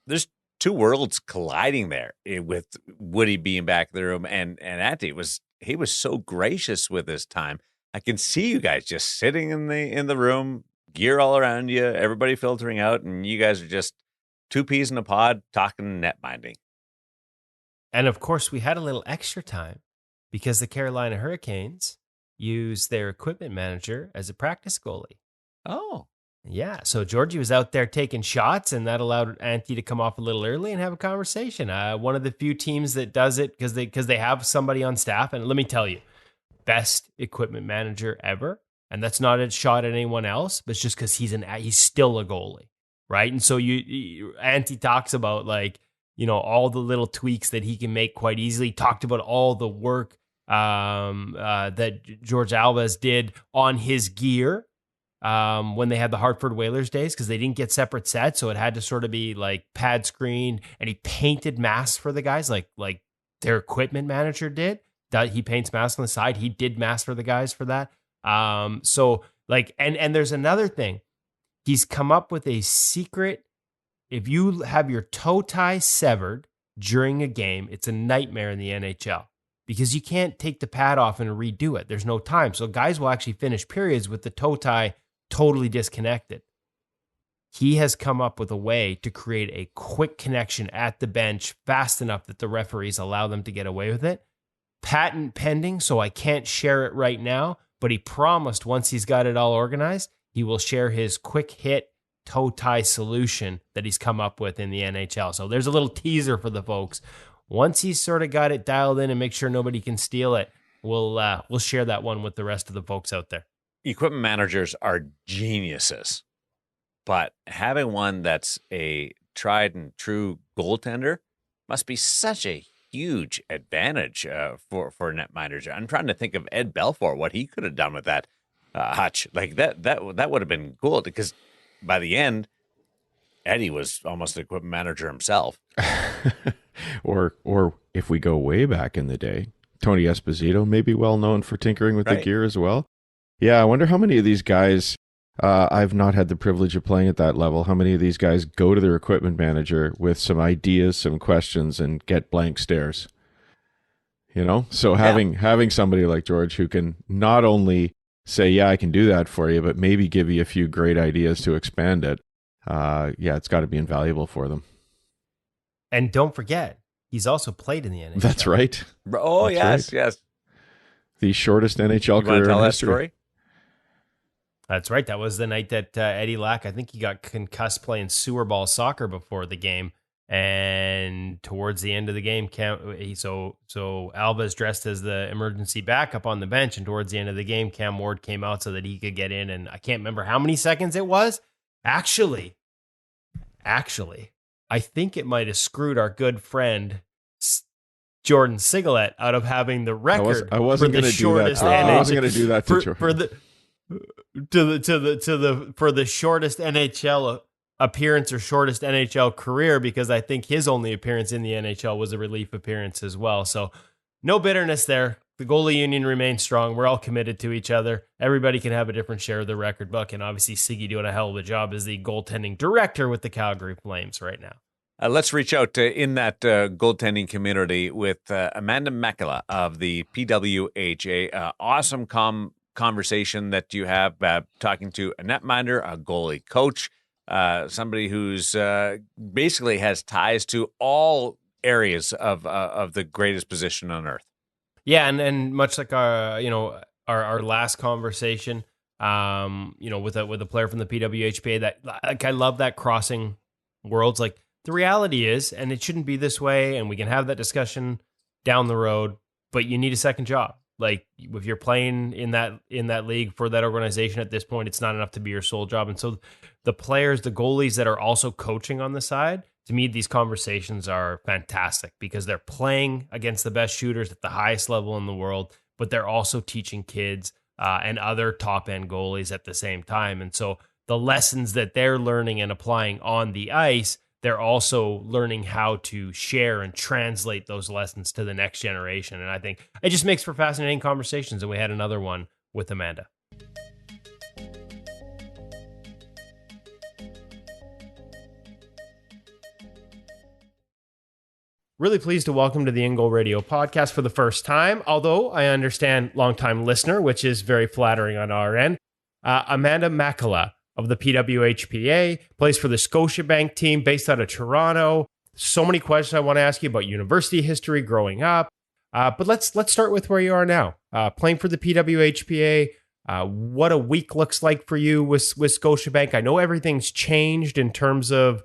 There's 2 worlds colliding there with Woody being back in the room, and Annti he was so gracious with his time. I can see you guys just sitting in the room, gear all around you, everybody filtering out, and you guys are just 2 peas in a pod talking net binding. And of course, we had a little extra time because the Carolina Hurricanes used their equipment manager as a practice goalie. Oh. Yeah, so Georgie was out there taking shots, and that allowed Annti to come off a little early and have a conversation. One of the few teams that does it because they have somebody on staff. And let me tell you, best equipment manager ever. And that's not a shot at anyone else, but it's just because he's still a goalie, right? And so Annti talks about all the little tweaks that he can make quite easily. Talked about all the work that George Alves did on his gear. When they had the Hartford Whalers days, because they didn't get separate sets, so it had to sort of be like pad screened, and he painted masks for the guys like their equipment manager did. He paints masks on the side. He did masks for the guys for that. So there's another thing. He's come up with a secret. If you have your toe tie severed during a game, it's a nightmare in the NHL. because you can't take the pad off and redo it. There's no time. So guys will actually finish periods with the toe tie totally disconnected. He has come up with a way to create a quick connection at the bench fast enough that the referees allow them to get away with it. Patent pending, so I can't share it right now, but he promised once he's got it all organized, he will share his quick hit toe tie solution that he's come up with in the NHL. So there's a little teaser for the folks. Once he's sort of got it dialed in and make sure nobody can steal it, we'll share that one with the rest of the folks out there. Equipment managers are geniuses, but having one that's a tried and true goaltender must be such a huge advantage for netminders. I'm trying to think of Ed Belfour, what he could have done with that hutch. Like that would have been cool, because by the end, Eddie was almost an equipment manager himself. Or if we go way back in the day, Tony Esposito may be well known for tinkering with the gear as well. Yeah, I wonder how many of these guys, I've not had the privilege of playing at that level, how many of these guys go to their equipment manager with some ideas, some questions, and get blank stares. You know? So having somebody like George who can not only say, yeah, I can do that for you, but maybe give you a few great ideas to expand it. It's got to be invaluable for them. And don't forget, he's also played in the NHL. That's right. Oh, That's yes. right. The shortest NHL career tell in that history. story? That's right. That was the night that Eddie Lack, I think he got concussed playing sewer ball soccer before the game. And towards the end of the game, so Alva's dressed as the emergency backup on the bench. And towards the end of the game, Cam Ward came out so that he could get in. And I can't remember how many seconds it was. Actually, I think it might have screwed our good friend Jordan Sigalet out of having the record. I wasn't going to do that. I wasn't going to do that to Jordan. For the shortest NHL appearance or shortest NHL career, because I think his only appearance in the NHL was a relief appearance as well. So no bitterness there. The goalie union remains strong. We're all committed to each other. Everybody can have a different share of the record book, and obviously Siggy doing a hell of a job as the goaltending director with the Calgary Flames right now. Let's reach out in that goaltending community with Amanda Makela of the PWHA. Awesome conversation that you have talking to a netminder, a goalie coach, somebody who's basically has ties to all areas of the greatest position on earth. Yeah, and much like our last conversation, with a player from the PWHPA, that like I love that crossing worlds. Like the reality is, and it shouldn't be this way, and we can have that discussion down the road, but you need a second job. Like if you're playing in that league for that organization at this point, it's not enough to be your sole job. And so the players, the goalies that are also coaching on the side, to me, these conversations are fantastic because they're playing against the best shooters at the highest level in the world, but they're also teaching kids and other top-end goalies at the same time. And so the lessons that they're learning and applying on the ice, they're also learning how to share and translate those lessons to the next generation. And I think it just makes for fascinating conversations. And we had another one with Amanda. Really pleased to welcome to the InGoal Radio podcast for the first time, although I understand longtime listener, which is very flattering on our end, Amanda Makela of the PWHPA, plays for the Scotiabank team based out of Toronto. So many questions I want to ask you about university history growing up, but let's start with where you are now. Playing for the PWHPA, what a week looks like for you with Scotiabank. I know everything's changed in terms of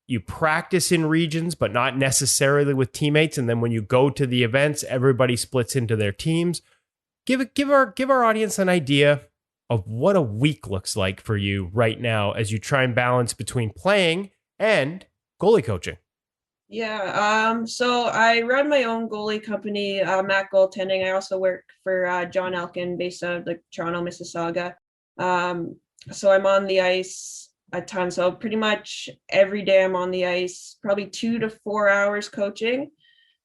you practice in regions, but not necessarily with teammates. And then when you go to the events, everybody splits into their teams. Give our audience an idea of what a week looks like for you right now as you try and balance between playing and goalie coaching. Yeah, so I run my own goalie company, Mak Goaltending. I also work for Jon Elkin based out of the Toronto, Mississauga. So I'm on the ice a ton. So pretty much every day I'm on the ice, probably 2 to 4 hours coaching.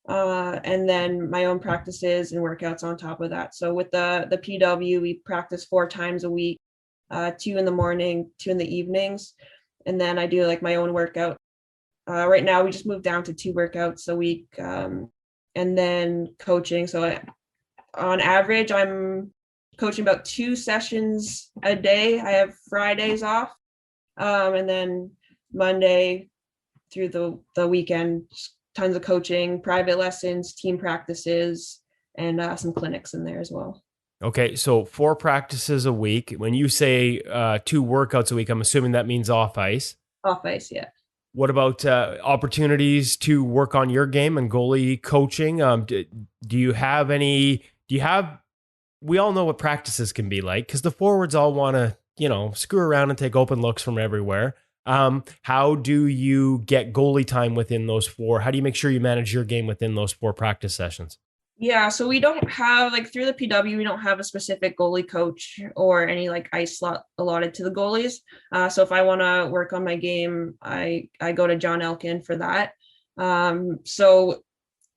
And then my own practices and workouts on top of that. So with the PW, we practice 4 times a week, 2 in the morning, 2 in the evenings. And then I do like my own workout. Right now we just moved down to 2 workouts a week. and then coaching. So on average, I'm coaching about 2 sessions a day. I have Fridays off, and then Monday through the weekend, tons of coaching, private lessons, team practices, and some clinics in there as well. Okay, so 4 practices a week. When you say 2 workouts a week, I'm assuming that means off ice. Off ice, yeah. What about opportunities to work on your game and goalie coaching? Do you have any? We all know what practices can be like because the forwards all want to, screw around and take open looks from everywhere. How do you get goalie time within those 4? How do you make sure you manage your game within those 4 practice sessions? Yeah, so we don't have, like, through the PW, we don't have a specific goalie coach or any like ice slot allotted to the goalies. So if I want to work on my game, I go to Jon Elkin for that. So,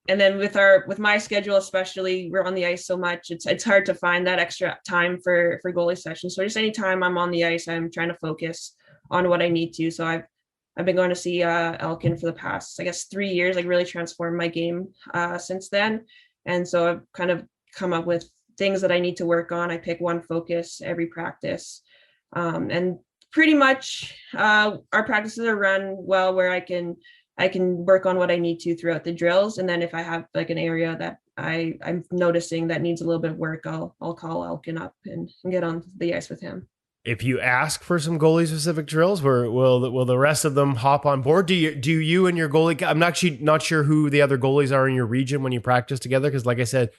and then with my schedule, especially, we're on the ice so much, it's hard to find that extra time for goalie sessions. So just anytime I'm on the ice, I'm trying to focus on what I need to. So I've been going to see Elkin for the past, I guess, 3 years, like really transformed my game since then. And so I've kind of come up with things that I need to work on. I pick one focus every practice. And pretty much our practices are run well where I can work on what I need to throughout the drills. And then if I have like an area that I'm noticing that needs a little bit of work, I'll call Elkin up and get on the ice with him. If you ask for some goalie specific drills, will the rest of them hop on board? Do you and your goalie? I'm actually not sure who the other goalies are in your region when you practice together, because like I said,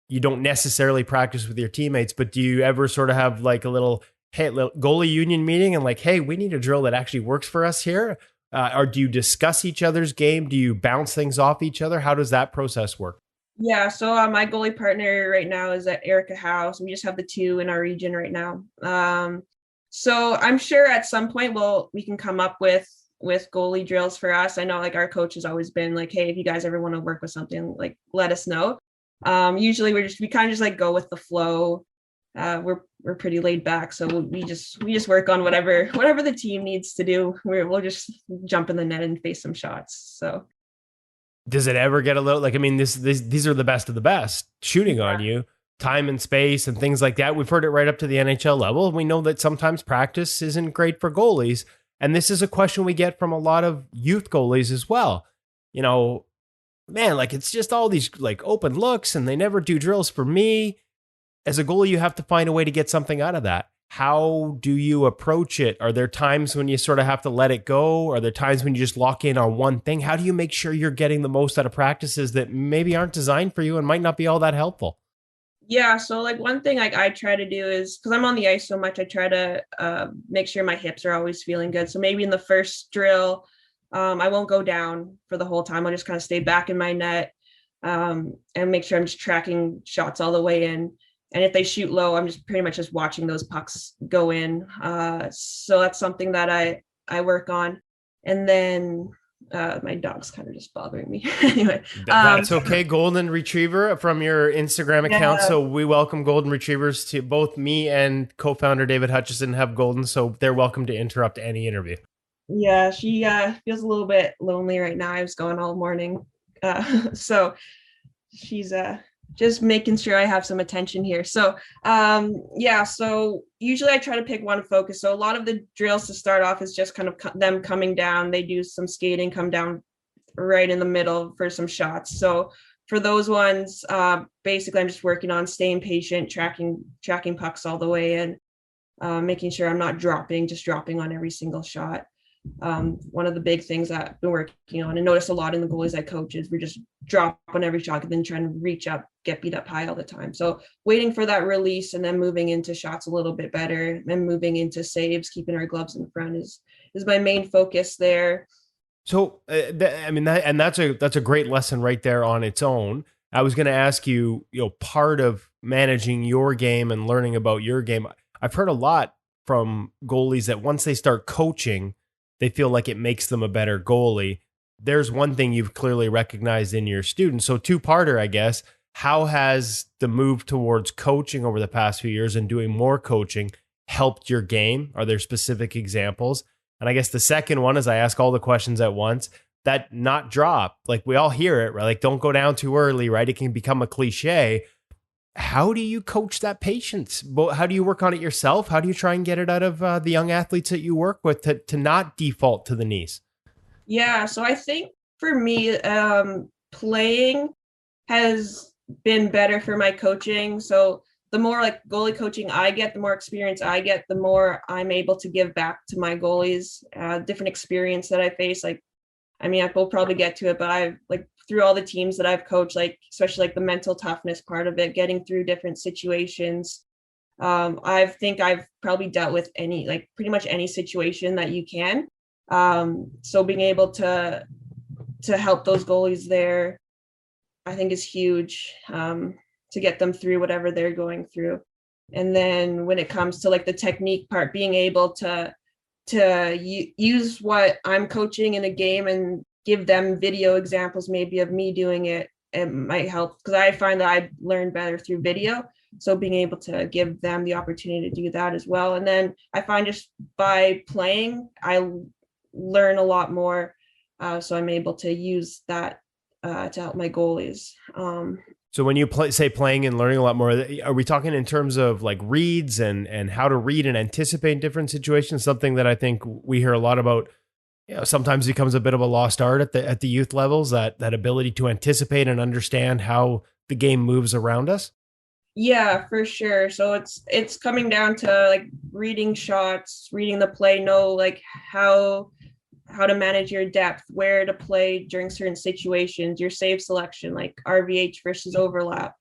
you don't necessarily practice with your teammates. But do you ever sort of have like a little goalie union meeting and like, hey, we need a drill that actually works for us here? Or do you discuss each other's game? Do you bounce things off each other? How does that process work? Yeah, so my goalie partner right now is at Erica House. We just have the 2 in our region right now. So I'm sure at some point we can come up with goalie drills for us. I know like our coach has always been like, hey, if you guys ever want to work with something, like let us know. Usually we kind of just like go with the flow. We're pretty laid back, so we just work on whatever the team needs to do. We'll just jump in the net and face some shots. So. Does it ever get a little like, I mean, these are the best of the best shooting on you, time and space and things like that. We've heard it right up to the NHL level. And we know that sometimes practice isn't great for goalies. And this is a question we get from a lot of youth goalies as well. Man, like it's just all these like open looks and they never do drills for me. As a goalie, you have to find a way to get something out of that. How do you approach it? Are there times when you sort of have to let it go? Are there times when you just lock in on one thing? How do you make sure you're getting the most out of practices that maybe aren't designed for you and might not be all that helpful? Yeah, so like one thing I try to do is, because I'm on the ice so much, I try to make sure my hips are always feeling good. So maybe in the first drill, I won't go down for the whole time. I'll just kind of stay back in my net and make sure I'm just tracking shots all the way in. And if they shoot low, I'm just pretty much just watching those pucks go in. So that's something that I work on. And then my dog's kind of just bothering me. Anyway. That's okay. Golden Retriever from your Instagram account. Yeah. So we welcome Golden Retrievers to both me and co-founder David Hutchison have Golden. So they're welcome to interrupt any interview. Yeah, she feels a little bit lonely right now. I was gone all morning. So she's just making sure I have some attention here. So, so usually I try to pick one focus. So a lot of the drills to start off is just kind of them coming down. They do some skating, come down right in the middle for some shots. So for those ones, basically I'm just working on staying patient, tracking pucks all the way in, making sure I'm not dropping on every single shot. One of the big things that I've been working on and notice a lot in the goalies I coach is we're just drop on every shot and then trying to reach up, get beat up high all the time. So waiting for that release and then moving into shots a little bit better, then moving into saves, keeping our gloves in front is my main focus there. So that's a great lesson right there on its own. I was going to ask you, part of managing your game and learning about your game. I've heard a lot from goalies that once they start coaching, they feel like it makes them a better goalie. There's one thing you've clearly recognized in your students. So two-parter, I guess. How has the move towards coaching over the past few years and doing more coaching helped your game? Are there specific examples? And I guess the second one is I ask all the questions at once. that not drop. Like we all hear it, right? Like don't go down too early, right? It can become a cliche. How do you coach that patience? How do you work on it yourself? How do you try and get it out of the young athletes that you work with to not default to the knees? Yeah, so I think for me, playing has been better for my coaching. So the more like goalie coaching I get, the more experience I get, the more I'm able to give back to my goalies, different experience that I face. Like, I mean, we'll probably get to it, but I've like through all the teams that I've coached, like especially like the mental toughness part of it, getting through different situations. I think I've probably dealt with pretty much any situation that you can. So being able to help those goalies there, I think is huge, to get them through whatever they're going through. And then when it comes to like the technique part, being able to use what I'm coaching in a game and give them video examples maybe of me doing it, it might help, because I find that I learn better through video. So being able to give them the opportunity to do that as well. And then I find just by playing, I learn a lot more. So I'm able to use that to help my goalies. So when you say playing and learning a lot more, are we talking in terms of like reads and how to read and anticipate in different situations? Something that I think we hear a lot about, sometimes becomes a bit of a lost art at the youth levels, that ability to anticipate and understand how the game moves around us. Yeah, for sure. So it's coming down to like reading shots, reading the play, know like how to manage your depth, where to play during certain situations, your save selection, like RVH versus overlap,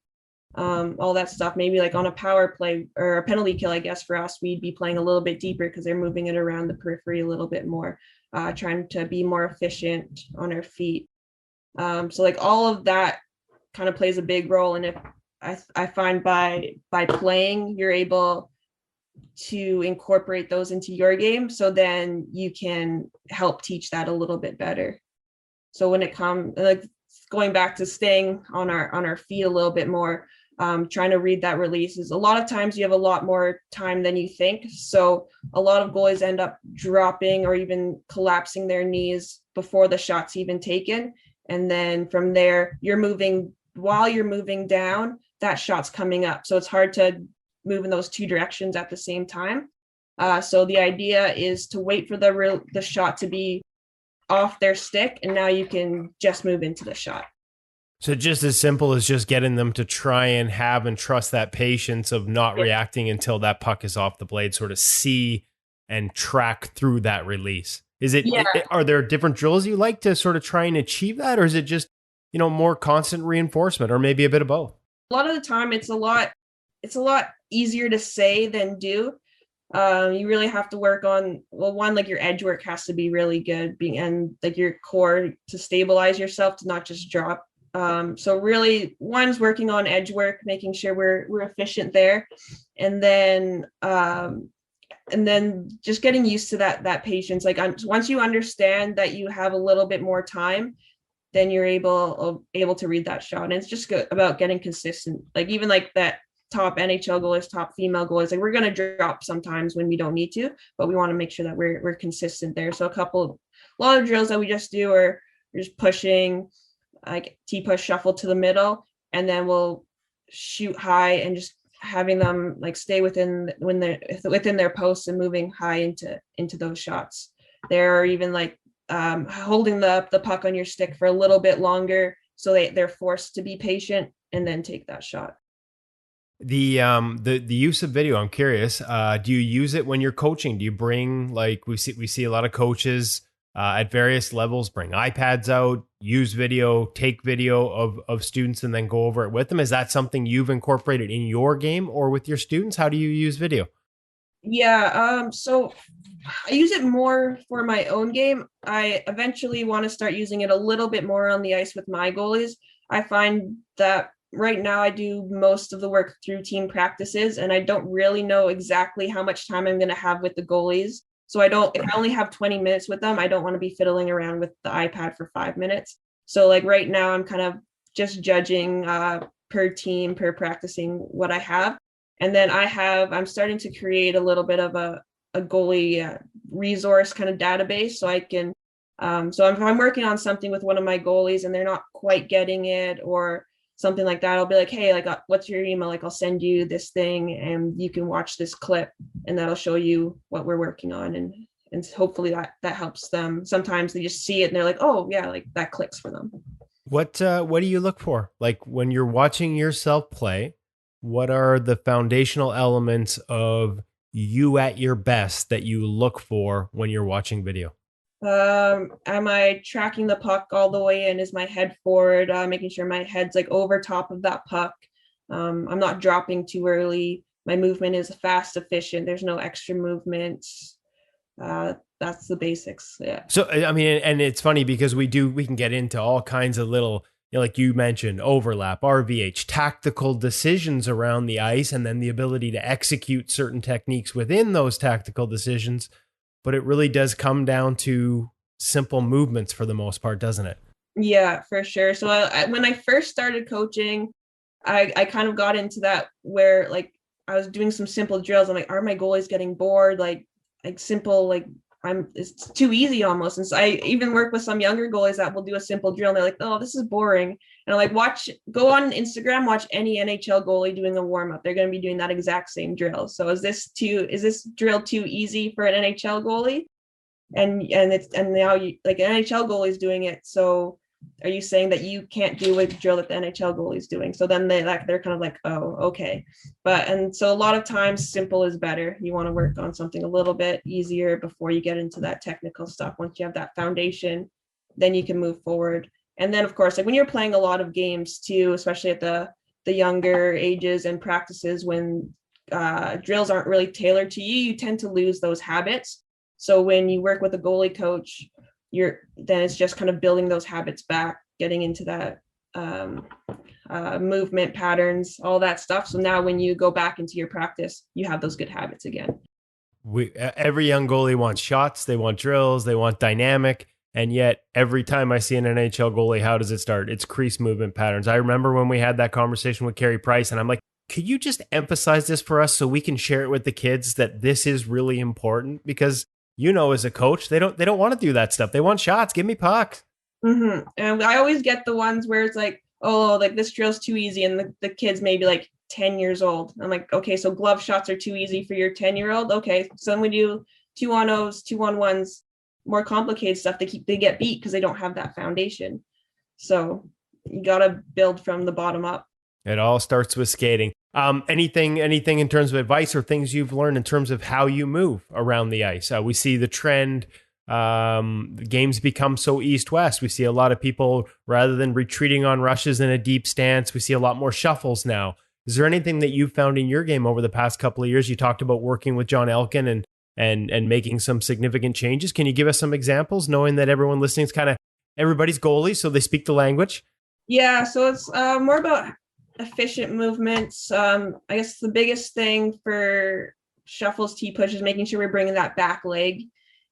all that stuff. Maybe like on a power play or a penalty kill, I guess for us, we'd be playing a little bit deeper because they're moving it around the periphery a little bit more, trying to be more efficient on our feet. So like all of that kind of plays a big role. And if I find by playing, you're able to incorporate those into your game, so then you can help teach that a little bit better. So when it comes like going back to staying on our feet a little bit more, trying to read that releases, a lot of times you have a lot more time than you think. So a lot of goalies end up dropping or even collapsing their knees before the shot's even taken. And then from there, while you're moving down, that shot's coming up. So it's hard to move in those two directions at the same time. So the idea is to wait for the shot to be off their stick, and now you can just move into the shot. So just as simple as just getting them to try and have and trust that patience of not reacting until that puck is off the blade, sort of see and track through that release. Are there different drills you like to sort of try and achieve that? Or is it just, more constant reinforcement, or maybe a bit of both? A lot of the time it's a lot easier to say than do. You really have to work on, one, like your edge work has to be really good, and like your core to stabilize yourself to not just drop. So really, one's working on edge work, making sure we're efficient there, and then just getting used to that patience. Like once you understand that you have a little bit more time, then you're able to read that shot. And it's just good about getting consistent. Like even like that top NHL goalies, top female goalies, like we're going to drop sometimes when we don't need to, but we want to make sure that we're consistent there. So a lot of drills that we just do are just pushing, like T-push shuffle to the middle, and then we'll shoot high and just having them like stay within their posts and moving high into those shots. There are even like holding the puck on your stick for a little bit longer, so they're forced to be patient and then take that shot. The use of video, I'm curious. Do you use it when you're coaching? Do you bring, like we see a lot of coaches at various levels bring iPads out, use video, take video of students, and then go over it with them? Is that something you've incorporated in your game or with your students? How do you use video? Yeah, so I use it more for my own game. I eventually want to start using it a little bit more on the ice with my goalies. I find that right now I do most of the work through team practices, and I don't really know exactly how much time I'm going to have with the goalies. So if I only have 20 minutes with them, I don't want to be fiddling around with the iPad for 5 minutes. So like right now I'm kind of just judging per team, per practicing what I have. And then I'm starting to create a little bit of a goalie resource kind of database, so I can So if I'm working on something with one of my goalies and they're not quite getting it or something like that, I'll be like, hey, like, what's your email? Like, I'll send you this thing and you can watch this clip and that'll show you what we're working on. And hopefully that helps them. Sometimes they just see it and they're like, oh yeah, like that clicks for them. What do you look for? Like when you're watching yourself play, what are the foundational elements of you at your best that you look for when you're watching video? Am I tracking the puck all the way in? Is my head forward? Making sure my head's like over top of that puck. I'm not dropping too early. My movement is fast, efficient. There's no extra movements. That's the basics. Yeah. So, I mean, and it's funny because we can get into all kinds of little, like you mentioned, overlap, RVH, tactical decisions around the ice, and then the ability to execute certain techniques within those tactical decisions. But it really does come down to simple movements for the most part, doesn't it? Yeah, for sure. So when I first started coaching, I kind of got into that where like I was doing some simple drills. I'm like, are my goalies getting bored? Like simple, like it's too easy almost. And so I even work with some younger goalies that will do a simple drill and they're like, oh, this is boring. And I'm like, go on Instagram, watch any NHL goalie doing a warm up. They're going to be doing that exact same drill. So is this drill too easy for an NHL goalie? And now you like an NHL goalie is doing it. So are you saying that you can't do a drill that the NHL goalie is doing? So then they're kind of like, oh, okay. And so a lot of times simple is better. You want to work on something a little bit easier before you get into that technical stuff. Once you have that foundation, then you can move forward. And then of course, like when you're playing a lot of games too, especially at the younger ages and practices when drills aren't really tailored to you, you tend to lose those habits. So when you work with a goalie coach, then it's just kind of building those habits back, getting into that movement patterns, all that stuff. So now when you go back into your practice, you have those good habits again. Every young goalie wants shots, they want drills, they want dynamic. And yet every time I see an NHL goalie, how does it start? It's crease movement patterns. I remember when we had that conversation with Carey Price and I'm like, could you just emphasize this for us so we can share it with the kids that this is really important? Because as a coach, they don't want to do that stuff. They want shots. Give me pucks. Mm-hmm. And I always get the ones where it's like, oh, like this drill's too easy. And the kid's maybe like 10 years old. I'm like, okay, so glove shots are too easy for your 10-year-old. Okay. So then we do 2-on-0s, 2-on-1s, more complicated stuff. They get beat because they don't have that foundation. So you got to build from the bottom up. It all starts with skating. Anything in terms of advice or things you've learned in terms of how you move around the ice? We see the trend. The games become so east-west. We see a lot of people, rather than retreating on rushes in a deep stance, we see a lot more shuffles now. Is there anything that you've found in your game over the past couple of years? You talked about working with Jon Elkin and making some significant changes. Can you give us some examples, knowing that everyone listening is kind of everybody's goalie, so they speak the language? Yeah, so it's more about efficient movements. I guess the biggest thing for shuffles, T-push is making sure we're bringing that back leg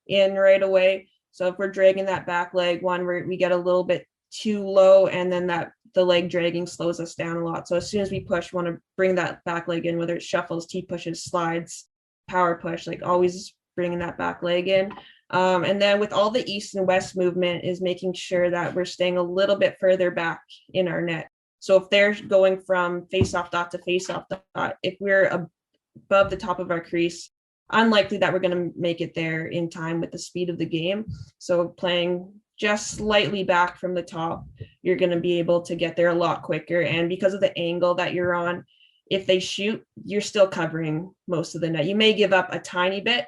in right away. So if we're dragging that back leg, we get a little bit too low, and then the leg dragging slows us down a lot. So as soon as we push, we want to bring that back leg in, whether it's shuffles, T-pushes, slides, power push, like always bringing that back leg in. And then with all the east and west movement is making sure that we're staying a little bit further back in our net. So if they're going from face-off dot to face-off dot, if we're above the top of our crease, unlikely that we're going to make it there in time with the speed of the game. So playing just slightly back from the top, you're going to be able to get there a lot quicker. And because of the angle that you're on, if they shoot, you're still covering most of the net. You may give up a tiny bit,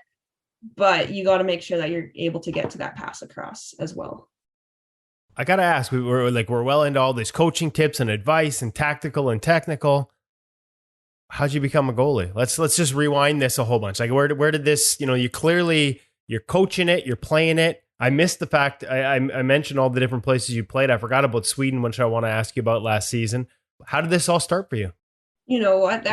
but you got to make sure that you're able to get to that pass across as well. I got to ask, we're well into all these coaching tips and advice and tactical and technical. How'd you become a goalie? Let's just rewind this a whole bunch. Like where did this, you're coaching it, you're playing it. I missed the fact, I mentioned all the different places you played. I forgot about Sweden, which I want to ask you about last season. How did this all start for you? You know what?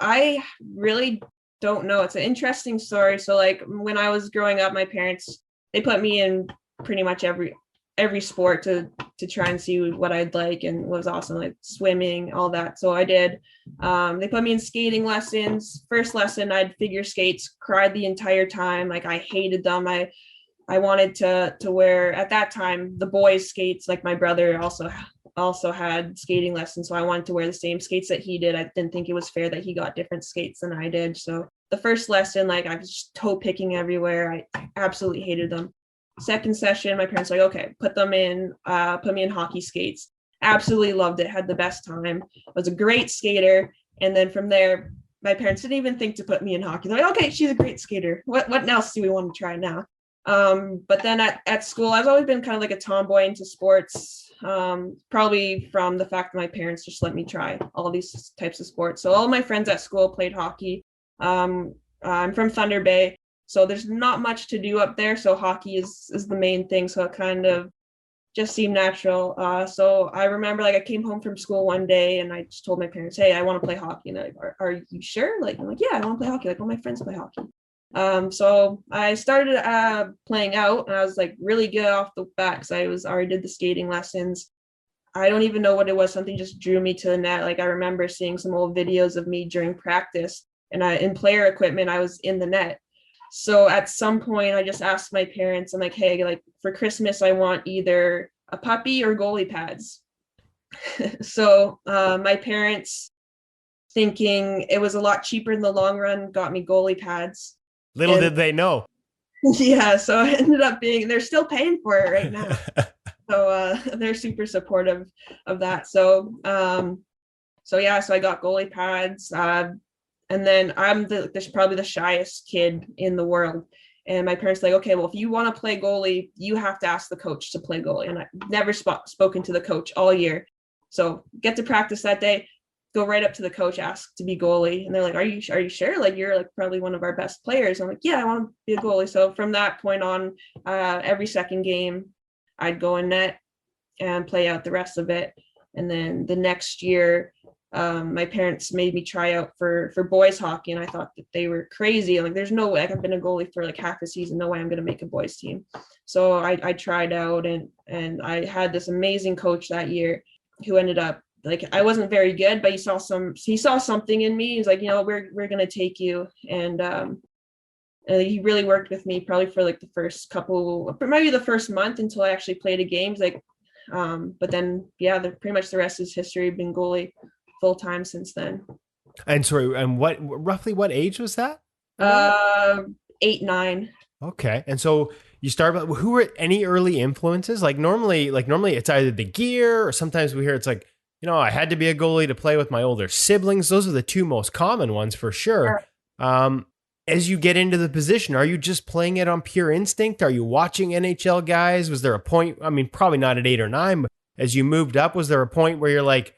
I really don't know. It's an interesting story. So like when I was growing up, my parents, they put me in pretty much every sport to try and see what I'd like and what was awesome, like swimming, all that. So I did. They put me in skating lessons. First lesson, I'd figure skates, cried the entire time. Like I hated them. I wanted to wear, at that time, the boys skates. Like my brother also had skating lessons, so I wanted to wear the same skates that he did. I didn't think it was fair that he got different skates than I did. So the first lesson, like I was just toe picking everywhere. I absolutely hated them. Second session, my parents were like, okay, put me in hockey skates. Absolutely loved it. Had the best time. Was a great skater. And then from there, my parents didn't even think to put me in hockey. They're like, okay, she's a great skater. What else do we want to try now? But then at school, I've always been kind of like a tomboy into sports, probably from the fact that my parents just let me try all these types of sports. So all my friends at school played hockey. I'm from Thunder Bay, so there's not much to do up there. So hockey is the main thing. So it kind of just seemed natural. So I remember like I came home from school one day and I just told my parents, hey, I want to play hockey. And they're like, are you sure? Like, I'm like, yeah, I want to play hockey. Like all my friends play hockey. So I started playing out and I was like really good off the bat because I already did the skating lessons. I don't even know what it was. Something just drew me to the net. Like I remember seeing some old videos of me during practice and in player equipment, I was in the net. So at some point I just asked my parents, I'm like, hey, like for Christmas, I want either a puppy or goalie pads. So my parents, thinking it was a lot cheaper in the long run, got me goalie pads. Little did they know. Yeah, so it ended up being, they're still paying for it right now. So they're super supportive of that. So yeah, so I got goalie pads. And then I'm probably the shyest kid in the world. And my parents were like, okay, well, if you want to play goalie, you have to ask the coach to play goalie. And I've never spoken to the coach all year. So get to practice that day, go right up to the coach, ask to be goalie. And they're like, are you sure? Like, you're like probably one of our best players. I'm like, yeah, I want to be a goalie. So from that point on, every second game, I'd go in net and play out the rest of it. And then the next year, my parents made me try out for boys hockey, and I thought that they were crazy. Like, there's no way. Like, I've been a goalie for like half a season. No way I'm going to make a boys team. So I tried out, and I had this amazing coach that year who ended up, like, I wasn't very good, but he saw something in me. He's like, we're going to take you. And he really worked with me probably for like the first month until I actually played a game. He's like, but then, yeah, pretty much the rest is history. I've been goalie full time since then. And sorry, and roughly what age was that? 8, 9. Okay. And so you start, who were any early influences? Like normally it's either the gear, or sometimes we hear it's like, I had to be a goalie to play with my older siblings. Those are the two most common ones for sure. As you get into the position, are you just playing it on pure instinct? Are you watching NHL guys? Was there a point, I mean, probably not at 8 or 9, but as you moved up, was there a point where you're like,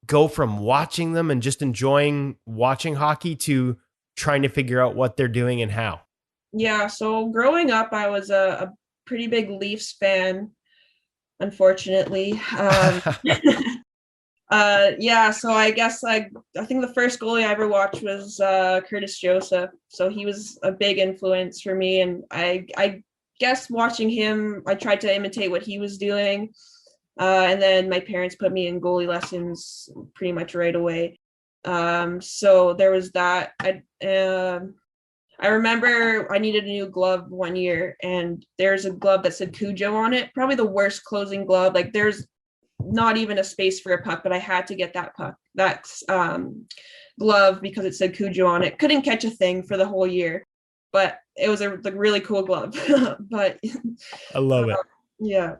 go from watching them and just enjoying watching hockey to trying to figure out what they're doing and how? Yeah. So growing up, I was a pretty big Leafs fan, unfortunately. Yeah, so I guess I think the first goalie I ever watched was Curtis Joseph. So he was a big influence for me, and I guess watching him, I tried to imitate what he was doing. And then my parents put me in goalie lessons pretty much right away. So there was that. I remember I needed a new glove one year, and there's a glove that said Cujo on it. Probably the worst closing glove. Like, there's not even a space for a puck, but I had to get that glove because it said Cujo on it. Couldn't catch a thing for the whole year, but it was a really cool glove. But I love it. Yeah.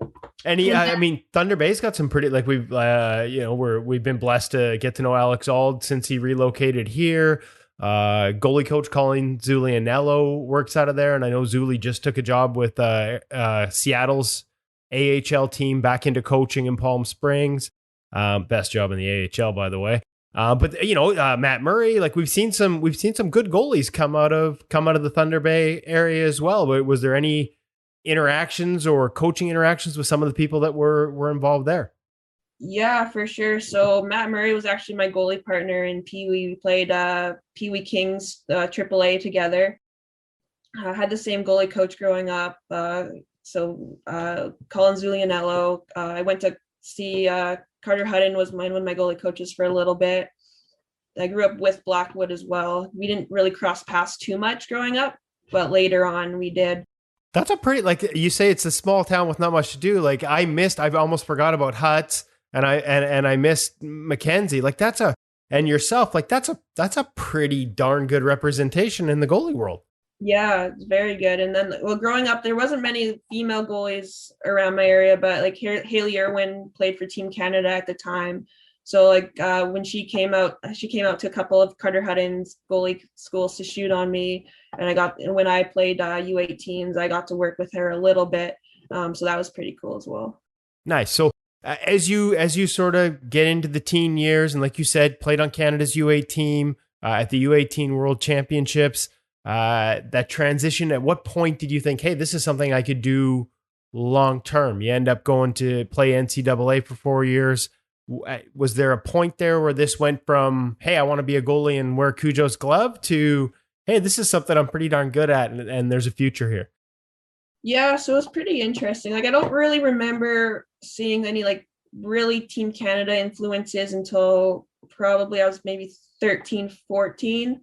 And I mean, Thunder Bay's got some pretty, like, we've been blessed to get to know Alex Auld since he relocated here. Goalie coach Colin Zulianello works out of there, and I know Zuli just took a job with Seattle's AHL team back into coaching in Palm Springs. Best job in the AHL, by the way. But Matt Murray, like, we've seen some good goalies come out of the Thunder Bay area as well. But was there any interactions or coaching interactions with some of the people that were involved there? Yeah, for sure. So Matt Murray was actually my goalie partner in Pee Wee. We played Pee Wee Kings AAA together. Had the same goalie coach growing up. So Colin Zulianello. I went to see Carter Hutton was one of my goalie coaches for a little bit. I grew up with Blackwood as well. We didn't really cross paths too much growing up, but later on we did. That's a pretty, like you say, it's a small town with not much to do. Like I've almost forgot about Huts, and I missed Mackenzie. Like and yourself, like that's a pretty darn good representation in the goalie world. Yeah, it's very good. And then, well, growing up, there wasn't many female goalies around my area, but like Haley Irwin played for Team Canada at the time. So like when she came out to a couple of Carter Hutton's goalie schools to shoot on me. And when I played U18s, I got to work with her a little bit. So that was pretty cool as well. Nice. So as you sort of get into the teen years, and like you said, played on Canada's U8 team at the U18 World Championships. That transition, at what point did you think, hey, this is something I could do long term? You end up going to play NCAA for 4 years. Was there a point there where this went from, hey, I want to be a goalie and wear Cujo's glove, to, hey, this is something I'm pretty darn good at, and there's a future here? Yeah, so it's pretty interesting. Like I don't really remember seeing any like really Team Canada influences until probably I was maybe 13, 14.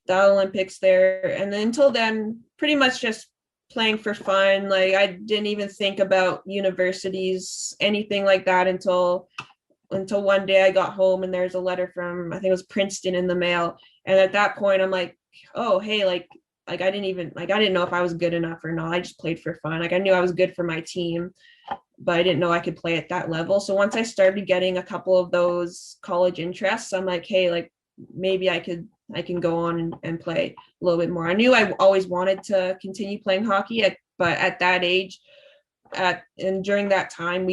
The Olympics there, and then until then pretty much just playing for fun. Like I didn't even think about universities, anything like that, until one day I got home and there's a letter from, I think it was Princeton, in the mail. And at that point I'm like, oh hey, like I didn't know if I was good enough or not. I just played for fun. Like I knew I was good for my team, but I didn't know I could play at that level. So once I started getting a couple of those college interests, I'm like, hey, like maybe I can go on and play a little bit more. I knew I always wanted to continue playing hockey, but at that age, and during that time,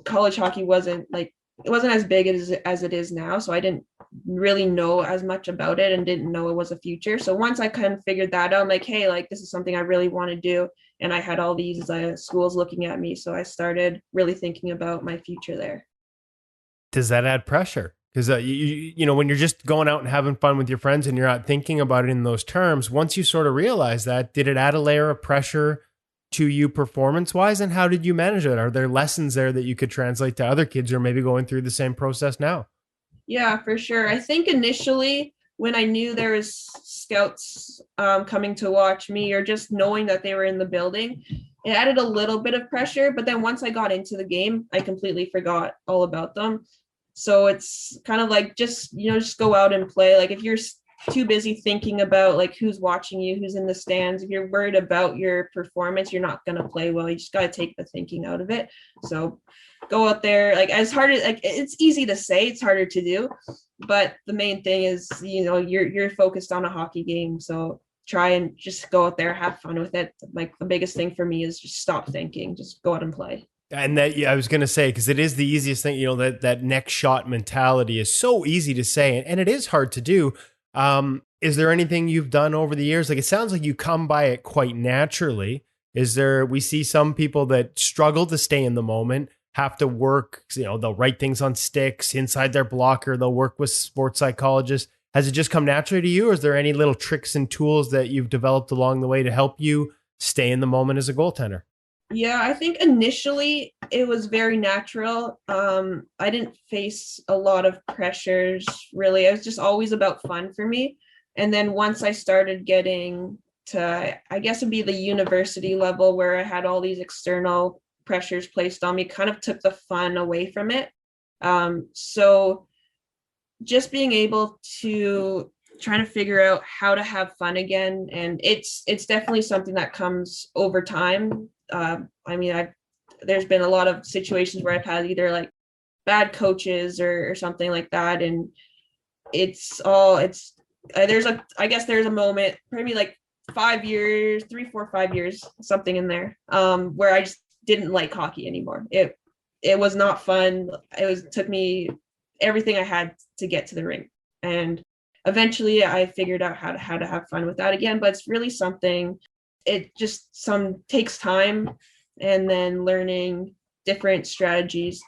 college hockey wasn't as big as it is now. So I didn't really know as much about it and didn't know it was a future. So once I kind of figured that out, I'm like, hey, like this is something I really want to do. And I had all these schools looking at me. So I started really thinking about my future there. Does that add pressure? Because you know, when you're just going out and having fun with your friends and you're not thinking about it in those terms, once you sort of realize that, did it add a layer of pressure to you performance-wise, and how did you manage it? Are there lessons there that you could translate to other kids who are maybe going through the same process now? Yeah, for sure. I think initially when I knew there was scouts coming to watch me, or just knowing that they were in the building, it added a little bit of pressure. But then once I got into the game, I completely forgot all about them. So it's kind of like just go out and play. Like if you're too busy thinking about like who's watching you, who's in the stands, if you're worried about your performance, you're not going to play well. You just got to take the thinking out of it. So go out there. Like as hard as, like, it's easy to say, it's harder to do, but the main thing is, you're focused on a hockey game. So try and just go out there, have fun with it. Like the biggest thing for me is just stop thinking, just go out and play. And that, yeah, I was going to say, because it is the easiest thing, that next shot mentality is so easy to say, and it is hard to do. Is there anything you've done over the years? Like, it sounds like you come by it quite naturally. We see some people that struggle to stay in the moment, have to work, they'll write things on sticks inside their blocker. They'll work with sports psychologists. Has it just come naturally to you? Or is there any little tricks and tools that you've developed along the way to help you stay in the moment as a goaltender? Yeah, I think initially it was very natural. I didn't face a lot of pressures, really. It was just always about fun for me. And then once I started getting to, I guess it'd be the university level, where I had all these external pressures placed on me, kind of took the fun away from it. So just being able to trying to figure out how to have fun again. And it's definitely something that comes over time. There's been a lot of situations where I've had either like bad coaches or something like that. And there's a moment, maybe like 5 years, 3, 4, 5 years, something in there, where I just didn't like hockey anymore. It was not fun. Took me everything I had to get to the rink. And eventually I figured out how to have fun with that again, but it's really something, it just takes time, and then learning different strategies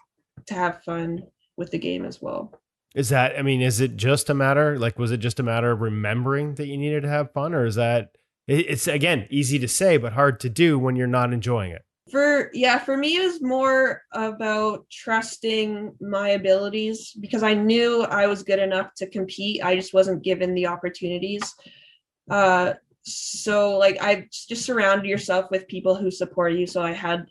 to have fun with the game as well. Is it just a matter, was it just a matter of remembering that you needed to have fun, or is that, it's again, easy to say, but hard to do when you're not enjoying it? For me, it was more about trusting my abilities, because I knew I was good enough to compete. I just wasn't given the opportunities. so like I just surrounded yourself with people who support you. So I had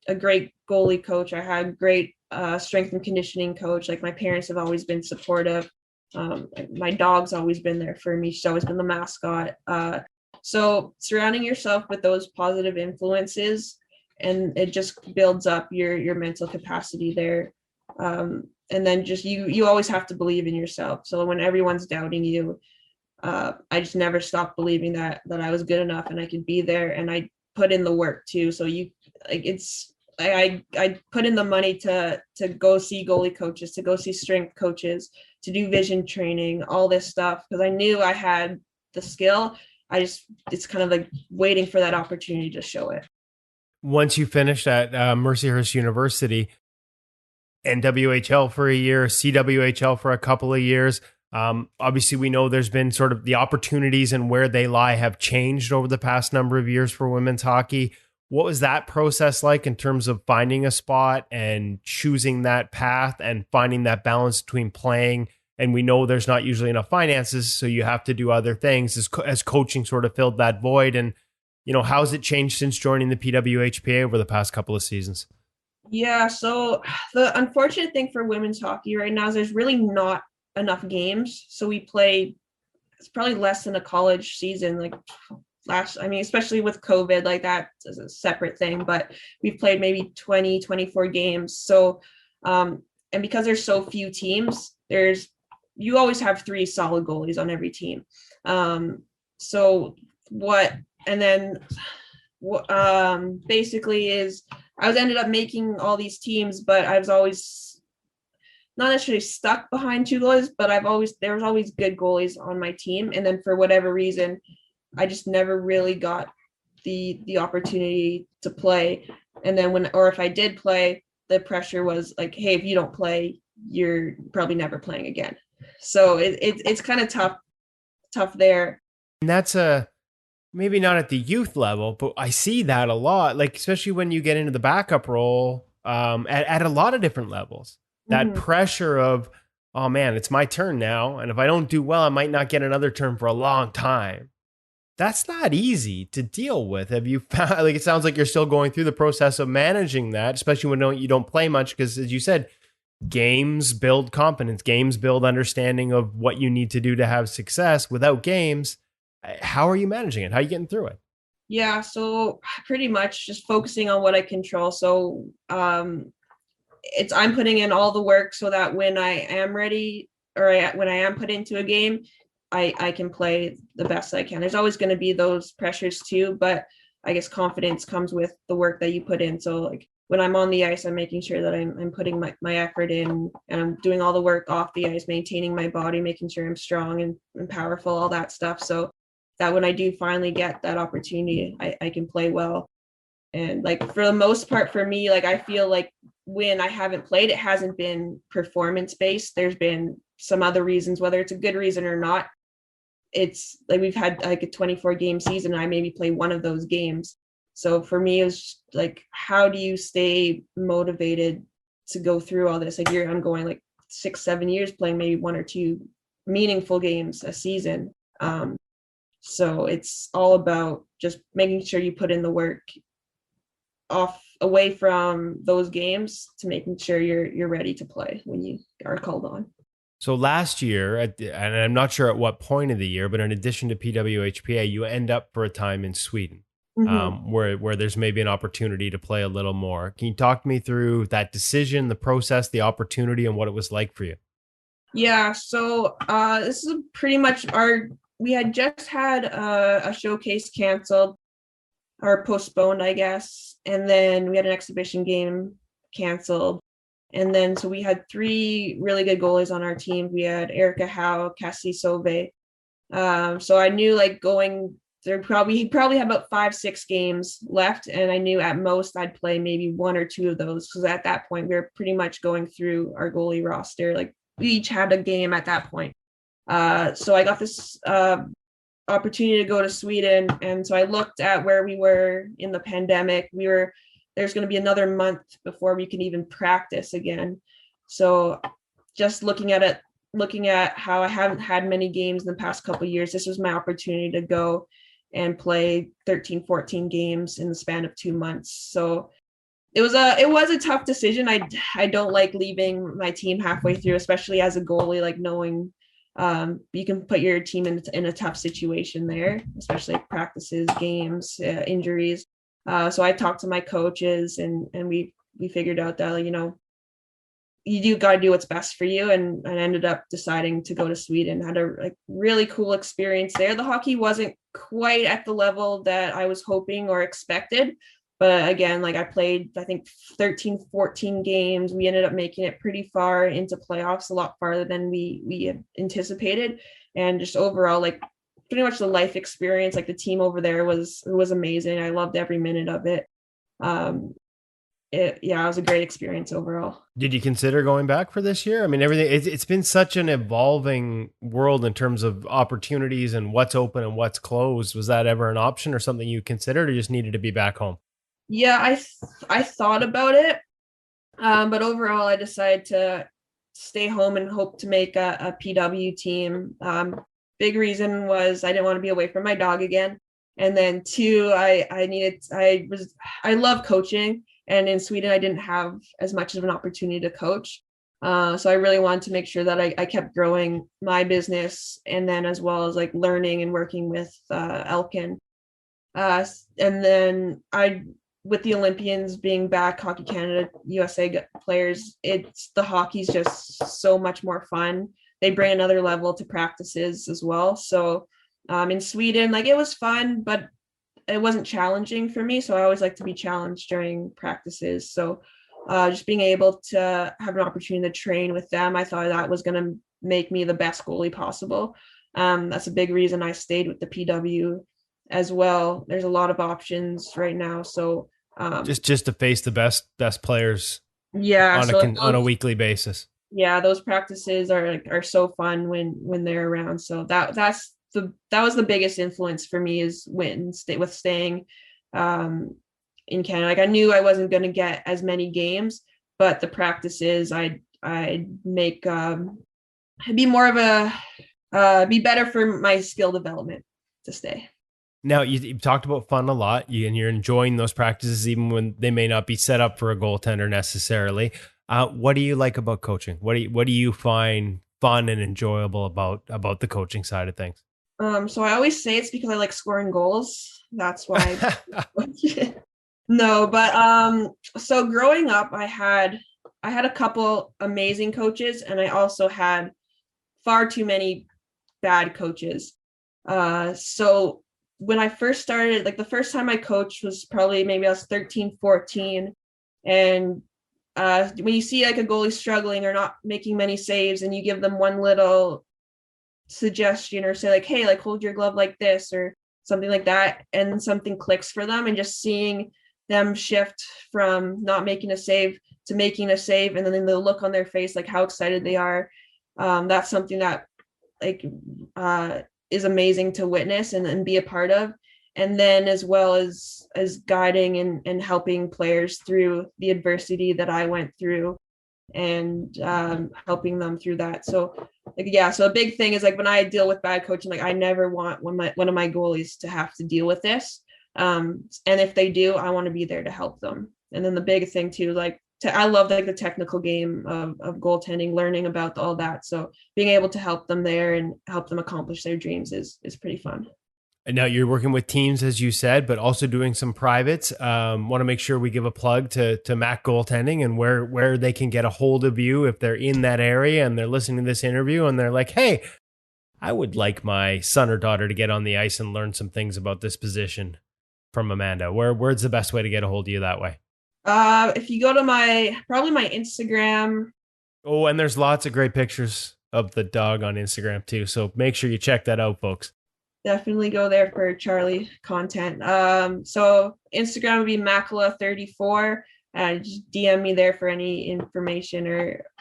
a great goalie coach. I had great strength and conditioning coach. Like my parents have always been supportive. My dog's always been there for me. She's always been the mascot. So surrounding yourself with those positive influences, and it just builds up your mental capacity there. And then just you always have to believe in yourself. So when everyone's doubting you, I just never stopped believing that I was good enough and I could be there, and I put in the work too. So I put in the money to go see goalie coaches, to go see strength coaches, to do vision training, all this stuff, because I knew I had the skill. It's kind of like waiting for that opportunity to show it. Once you finished at Mercyhurst University, NWHL for a year, CWHL for a couple of years. Obviously, we know there's been sort of the opportunities and where they lie have changed over the past number of years for women's hockey. What was that process like in terms of finding a spot and choosing that path and finding that balance between playing? And we know there's not usually enough finances, so you have to do other things as coaching sort of filled that void. And, how's it changed since joining the PWHPA over the past couple of seasons? Yeah, so the unfortunate thing for women's hockey right now is there's really not enough games. So we play, it's probably less than a college season, like especially with COVID, like that is a separate thing, but we've played maybe 20, 24 games. So, and because there's so few teams, you always have 3 solid goalies on every team. Basically is I was ended up making all these teams, but I was always not necessarily stuck behind 2 goalies, but there was always good goalies on my team. And then for whatever reason, I just never really got the opportunity to play. And then if I did play, the pressure was like, hey, if you don't play, you're probably never playing again. So it's kind of tough there. And that's maybe not at the youth level, but I see that a lot, like especially when you get into the backup role at a lot of different levels. That pressure of, oh man, it's my turn now. And if I don't do well, I might not get another turn for a long time. That's not easy to deal with. Have you found, like, it sounds like you're still going through the process of managing that, especially when you don't play much, because as you said, games build confidence, games build understanding of what you need to do to have success. Without games, how are you managing it? How are you getting through it? Yeah, so pretty much just focusing on what I control. So I'm putting in all the work so that when I am ready when I am put into a game, I can play the best I can. There's always going to be those pressures too, but I guess confidence comes with the work that you put in. So like when I'm on the ice, I'm making sure that I'm putting my effort in, and I'm doing all the work off the ice, maintaining my body, making sure I'm strong and powerful, all that stuff. So that when I do finally get that opportunity, I can play well. And like for the most part for me, like I feel like when I haven't played, it hasn't been performance based. There's been some other reasons, whether it's a good reason or not. It's like we've had like a 24 game season, and I maybe play one of those games. So for me, it was like, how do you stay motivated to go through all this? Like I'm going like 6-7 years playing maybe 1 or 2 meaningful games a season. So it's all about just making sure you put in the work away from those games to making sure you're ready to play when you are called on. So last year, and I'm not sure at what point of the year, but in addition to PWHPA, you end up for a time in Sweden, where there's maybe an opportunity to play a little more. Can you talk me through that decision, the process, the opportunity, and what it was like for you? Yeah, so this is pretty much we had just had a showcase canceled or postponed, I guess. And then we had an exhibition game canceled. And then, so we had 3 really good goalies on our team. We had Erica Howe, Cassie Sauve. So I knew like going there, he probably had about 5-6 games left. And I knew at most I'd play maybe 1 or 2 of those. Because at that point, we were pretty much going through our goalie roster. Like we each had a game at that point. So I got this opportunity to go to Sweden. And so I looked at where we were in the pandemic. There's going to be another month before we can even practice again. So just looking at how I haven't had many games in the past couple of years, this was my opportunity to go. and play 13, 14 games in the span of 2 months. So it was a tough decision. I don't like leaving my team halfway through, especially as a goalie, like knowing you can put your team in a tough situation there, especially practices, games, injuries. So I talked to my coaches and we figured out that, you know, you got to do what's best for you. And I ended up deciding to go to Sweden. Had a really cool experience there. The hockey wasn't quite at the level that I was hoping or expected. But again, like I played, I think 13, 14 games. We ended up making it pretty far into playoffs, a lot farther than we had anticipated. And just overall, like pretty much the life experience, like the team over there was amazing. I loved every minute of it. It was a great experience overall. Did you consider going back for this year? I mean, it's been such an evolving world in terms of opportunities and what's open and what's closed. Was that ever an option or something you considered, or just needed to be back home? Yeah, I thought about it, but overall I decided to stay home and hope to make a PW team. Big reason was I didn't want to be away from my dog again. And then two, I love coaching. And in Sweden, I didn't have as much of an opportunity to coach. So I really wanted to make sure that I kept growing my business, and then as well as like learning and working with Elkin. And then with the Olympians being back, Hockey Canada, USA players, the hockey's just so much more fun. They bring another level to practices as well. So in Sweden, like it was fun, but it wasn't challenging for me. So I always like to be challenged during practices. So just being able to have an opportunity to train with them, I thought that was going to make me the best goalie possible. That's a big reason I stayed with the PW as well. There's a lot of options right now. So just to face the best players on a weekly basis. Yeah, those practices are so fun when they're around. So that was the biggest influence for me, is with staying in Canada. Like I knew I wasn't going to get as many games, but the practices I'd make be more of be better for my skill development to stay. Now, you talked about fun a lot, and you're enjoying those practices even when they may not be set up for a goaltender necessarily. What do you like about coaching? What do you find fun and enjoyable about the coaching side of things? So I always say it's because I like scoring goals. That's why. No, but so growing up, I had a couple amazing coaches, and I also had far too many bad coaches. So when I first started, like the first time I coached was probably maybe I was 13, 14. And when you see like a goalie struggling or not making many saves, and you give them one little suggestion or say like, hey, like hold your glove like this or something like that, and something clicks for them, and just seeing them shift from not making a save to making a save, and then the look on their face, like how excited they are, that's something that like is amazing to witness and be a part of. And then as well as guiding and helping players through the adversity that I went through, and helping them through that. So so a big thing is like when I deal with bad coaching, like I never want one of my goalies to have to deal with this. And if they do, I want to be there to help them. And then the big thing too, I love like the technical game of goaltending, learning about all that. So being able to help them there and help them accomplish their dreams is pretty fun. And now you're working with teams, as you said, but also doing some privates. Want to make sure we give a plug to Mak Goaltending and where they can get a hold of you if they're in that area and they're listening to this interview and they're like, hey, I would like my son or daughter to get on the ice and learn some things about this position from Amanda. Where's the best way to get a hold of you that way? If you go to probably my Instagram. Oh, and there's lots of great pictures of the dog on Instagram too. So make sure you check that out, folks. Definitely go there for Charlie content. So Instagram would be Makela 34. Just DM me there for any information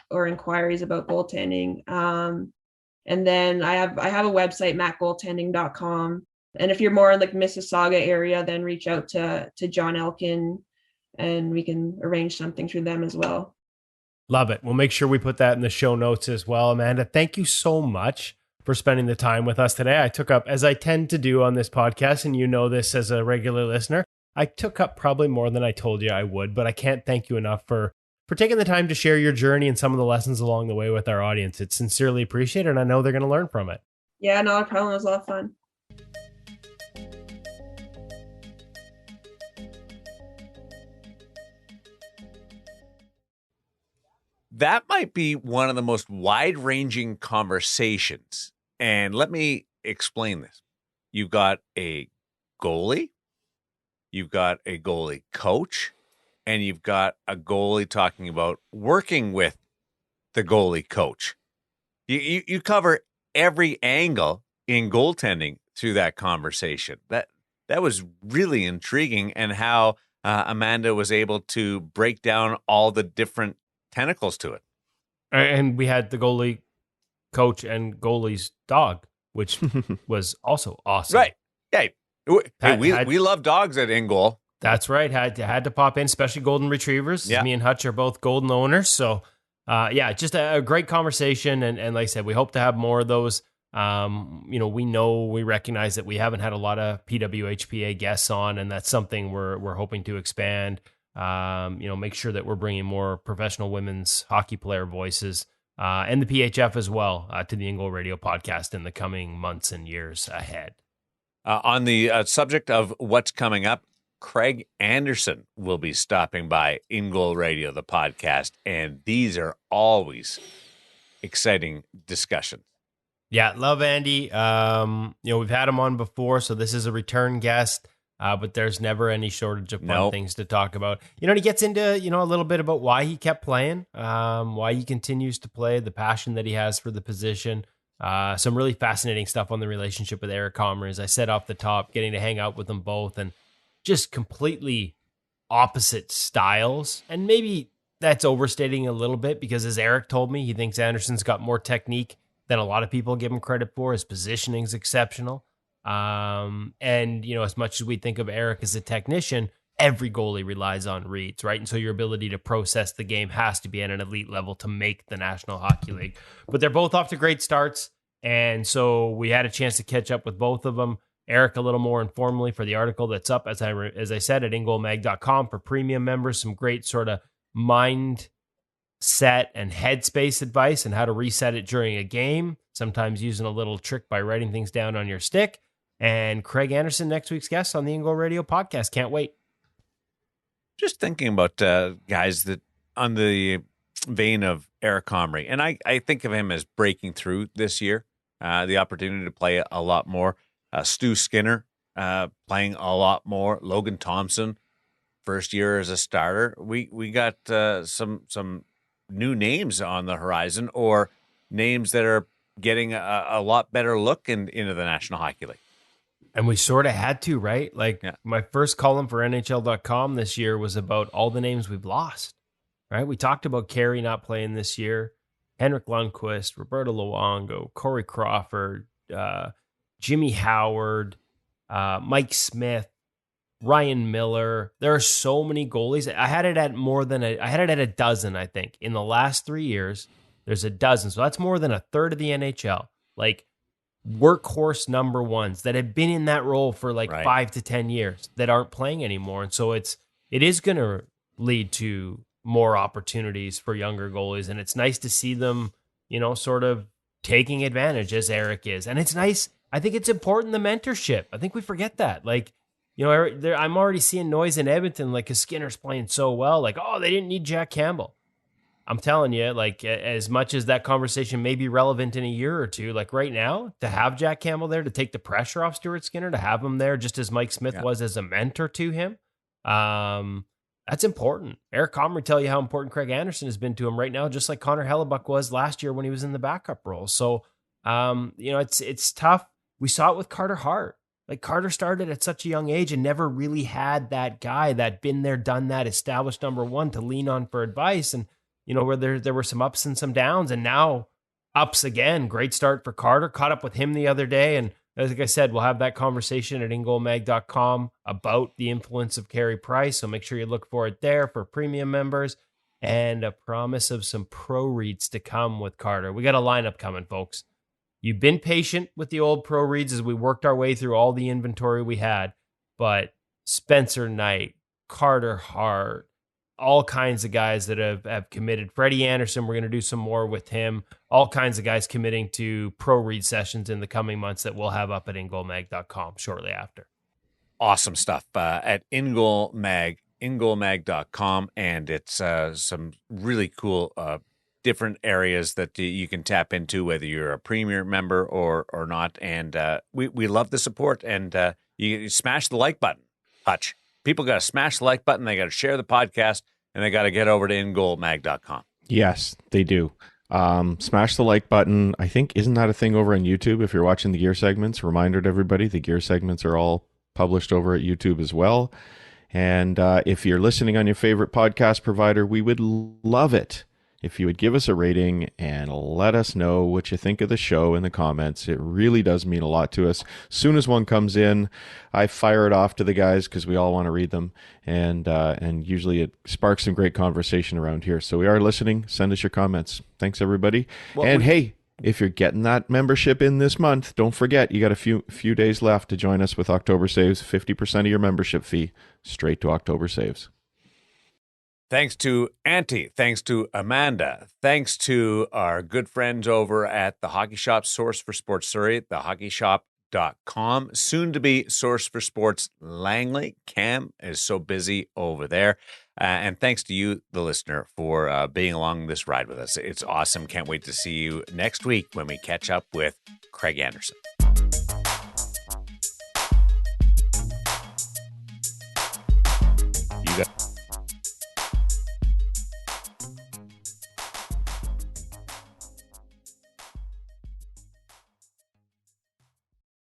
or inquiries about goaltending. And then I have a website, makgoaltending.com. And if you're more in like Mississauga area, then reach out to Jon Elkin, and we can arrange something through them as well. Love it. We'll make sure we put that in the show notes as well. Amanda, thank you so much for spending the time with us today. I took up, as I tend to do on this podcast, and you know this as a regular listener, I took up probably more than I told you I would, but I can't thank you enough for taking the time to share your journey and some of the lessons along the way with our audience. It's sincerely appreciated, and I know they're going to learn from it. Yeah, not a problem. It was a lot of fun. That might be one of the most wide-ranging conversations. And let me explain this. You've got a goalie, you've got a goalie coach, and you've got a goalie talking about working with the goalie coach. You cover every angle in goaltending through that conversation. That was really intriguing, and how Amanda was able to break down all the different tentacles to it. And we had the goalie coach and goalie's dog, which was also awesome. Right. Hey, we love dogs at InGoal. That's right. Had to pop in, especially golden retrievers. Yeah. Me and Hutch are both golden owners. So, just a great conversation. And like I said, we hope to have more of those. We recognize that we haven't had a lot of PWHPA guests on, and that's something we're hoping to expand. Make sure that we're bringing more professional women's hockey player voices and the PHF as well to the InGoal Radio podcast in the coming months and years ahead. On the subject of what's coming up, Craig Anderson will be stopping by InGoal Radio, the podcast, and these are always exciting discussions. Yeah, love Andy. We've had him on before, so this is a return guest. But there's never any shortage of fun things to talk about. And he gets into, a little bit about why he kept playing, why he continues to play, the passion that he has for the position. Some really fascinating stuff on the relationship with Eric Comrie. As I said off the top, getting to hang out with them both, and just completely opposite styles. And maybe that's overstating a little bit, because as Eric told me, he thinks Anderson's got more technique than a lot of people give him credit for. His positioning's exceptional. As much as we think of Eric as a technician, every goalie relies on reads, right? And so your ability to process the game has to be at an elite level to make the National Hockey League. But they're both off to great starts, and so we had a chance to catch up with both of them. Eric a little more informally for the article that's up, as I said, at ingoalmag.com for premium members. Some great sort of mindset and headspace advice and how to reset it during a game, sometimes using a little trick by writing things down on your stick. And Craig Anderson, next week's guest on the InGoal Radio podcast. Can't wait. Just thinking about guys that on the vein of Eric Comrie, and I think of him as breaking through this year, the opportunity to play a lot more. Stu Skinner playing a lot more. Logan Thompson, first year as a starter. We got some new names on the horizon, or names that are getting a lot better look into the National Hockey League. And we sort of had to, right? My first column for NHL.com this year was about all the names we've lost, right? We talked about Carey not playing this year, Henrik Lundqvist, Roberto Luongo, Corey Crawford, Jimmy Howard, Mike Smith, Ryan Miller. There are so many goalies. I had it at a dozen, I think. In the last 3 years, there's a dozen. So that's more than a third of the NHL. Workhorse number ones that have been in that role for 5 to 10 years that aren't playing anymore. And so it is going to lead to more opportunities for younger goalies. And it's nice to see them, sort of taking advantage, as Eric is. And it's nice. I think it's important, the mentorship. I think we forget that. I'm already seeing noise in Edmonton, because Skinner's playing so well. They didn't need Jack Campbell. I'm telling you, as much as that conversation may be relevant in a year or two, right now, to have Jack Campbell there to take the pressure off Stuart Skinner, to have him there just as Mike Smith was as a mentor to him, that's important. Eric Comrie tell you how important Craig Anderson has been to him right now, just like Connor Hellebuck was last year when he was in the backup role. So, it's tough. We saw it with Carter Hart. Carter started at such a young age and never really had that guy that been there, done that, established number one to lean on for advice. And where there were some ups and some downs, and now ups again. Great start for Carter. Caught up with him the other day, and like I said, we'll have that conversation at ingoalmag.com about the influence of Carey Price, so make sure you look for it there for premium members, and a promise of some pro reads to come with Carter. We got a lineup coming, folks. You've been patient with the old pro reads as we worked our way through all the inventory we had, but Spencer Knight, Carter Hart, all kinds of guys that have committed. Freddie Anderson, we're going to do some more with him. All kinds of guys committing to pro read sessions in the coming months that we'll have up at ingoalmag.com shortly after. Awesome stuff at ingoalmag.com, and it's some really cool different areas that you can tap into, whether you're a premier member or not. And we love the support, and you smash the like button. Hutch. People got to smash the like button. They got to share the podcast, and they got to get over to ingoalmag.com. Yes, they do. Smash the like button. I think, isn't that a thing over on YouTube? If you're watching the gear segments, reminder to everybody, the gear segments are all published over at YouTube as well. And if you're listening on your favorite podcast provider, we would love it if you would give us a rating and let us know what you think of the show in the comments. It really does mean a lot to us. As soon as one comes in, I fire it off to the guys because we all want to read them. And usually it sparks some great conversation around here. So we are listening. Send us your comments. Thanks, everybody. Well, hey, if you're getting that membership in this month, don't forget, you got a few days left to join us with October Saves. 50% of your membership fee straight to October Saves. Thanks to Annti. Thanks to Amanda. Thanks to our good friends over at the Hockey Shop, Source for Sports Surrey, thehockeyshop.com. Soon to be Source for Sports Langley. Cam is so busy over there. And thanks to you, the listener, for being along this ride with us. It's awesome. Can't wait to see you next week when we catch up with Craig Anderson.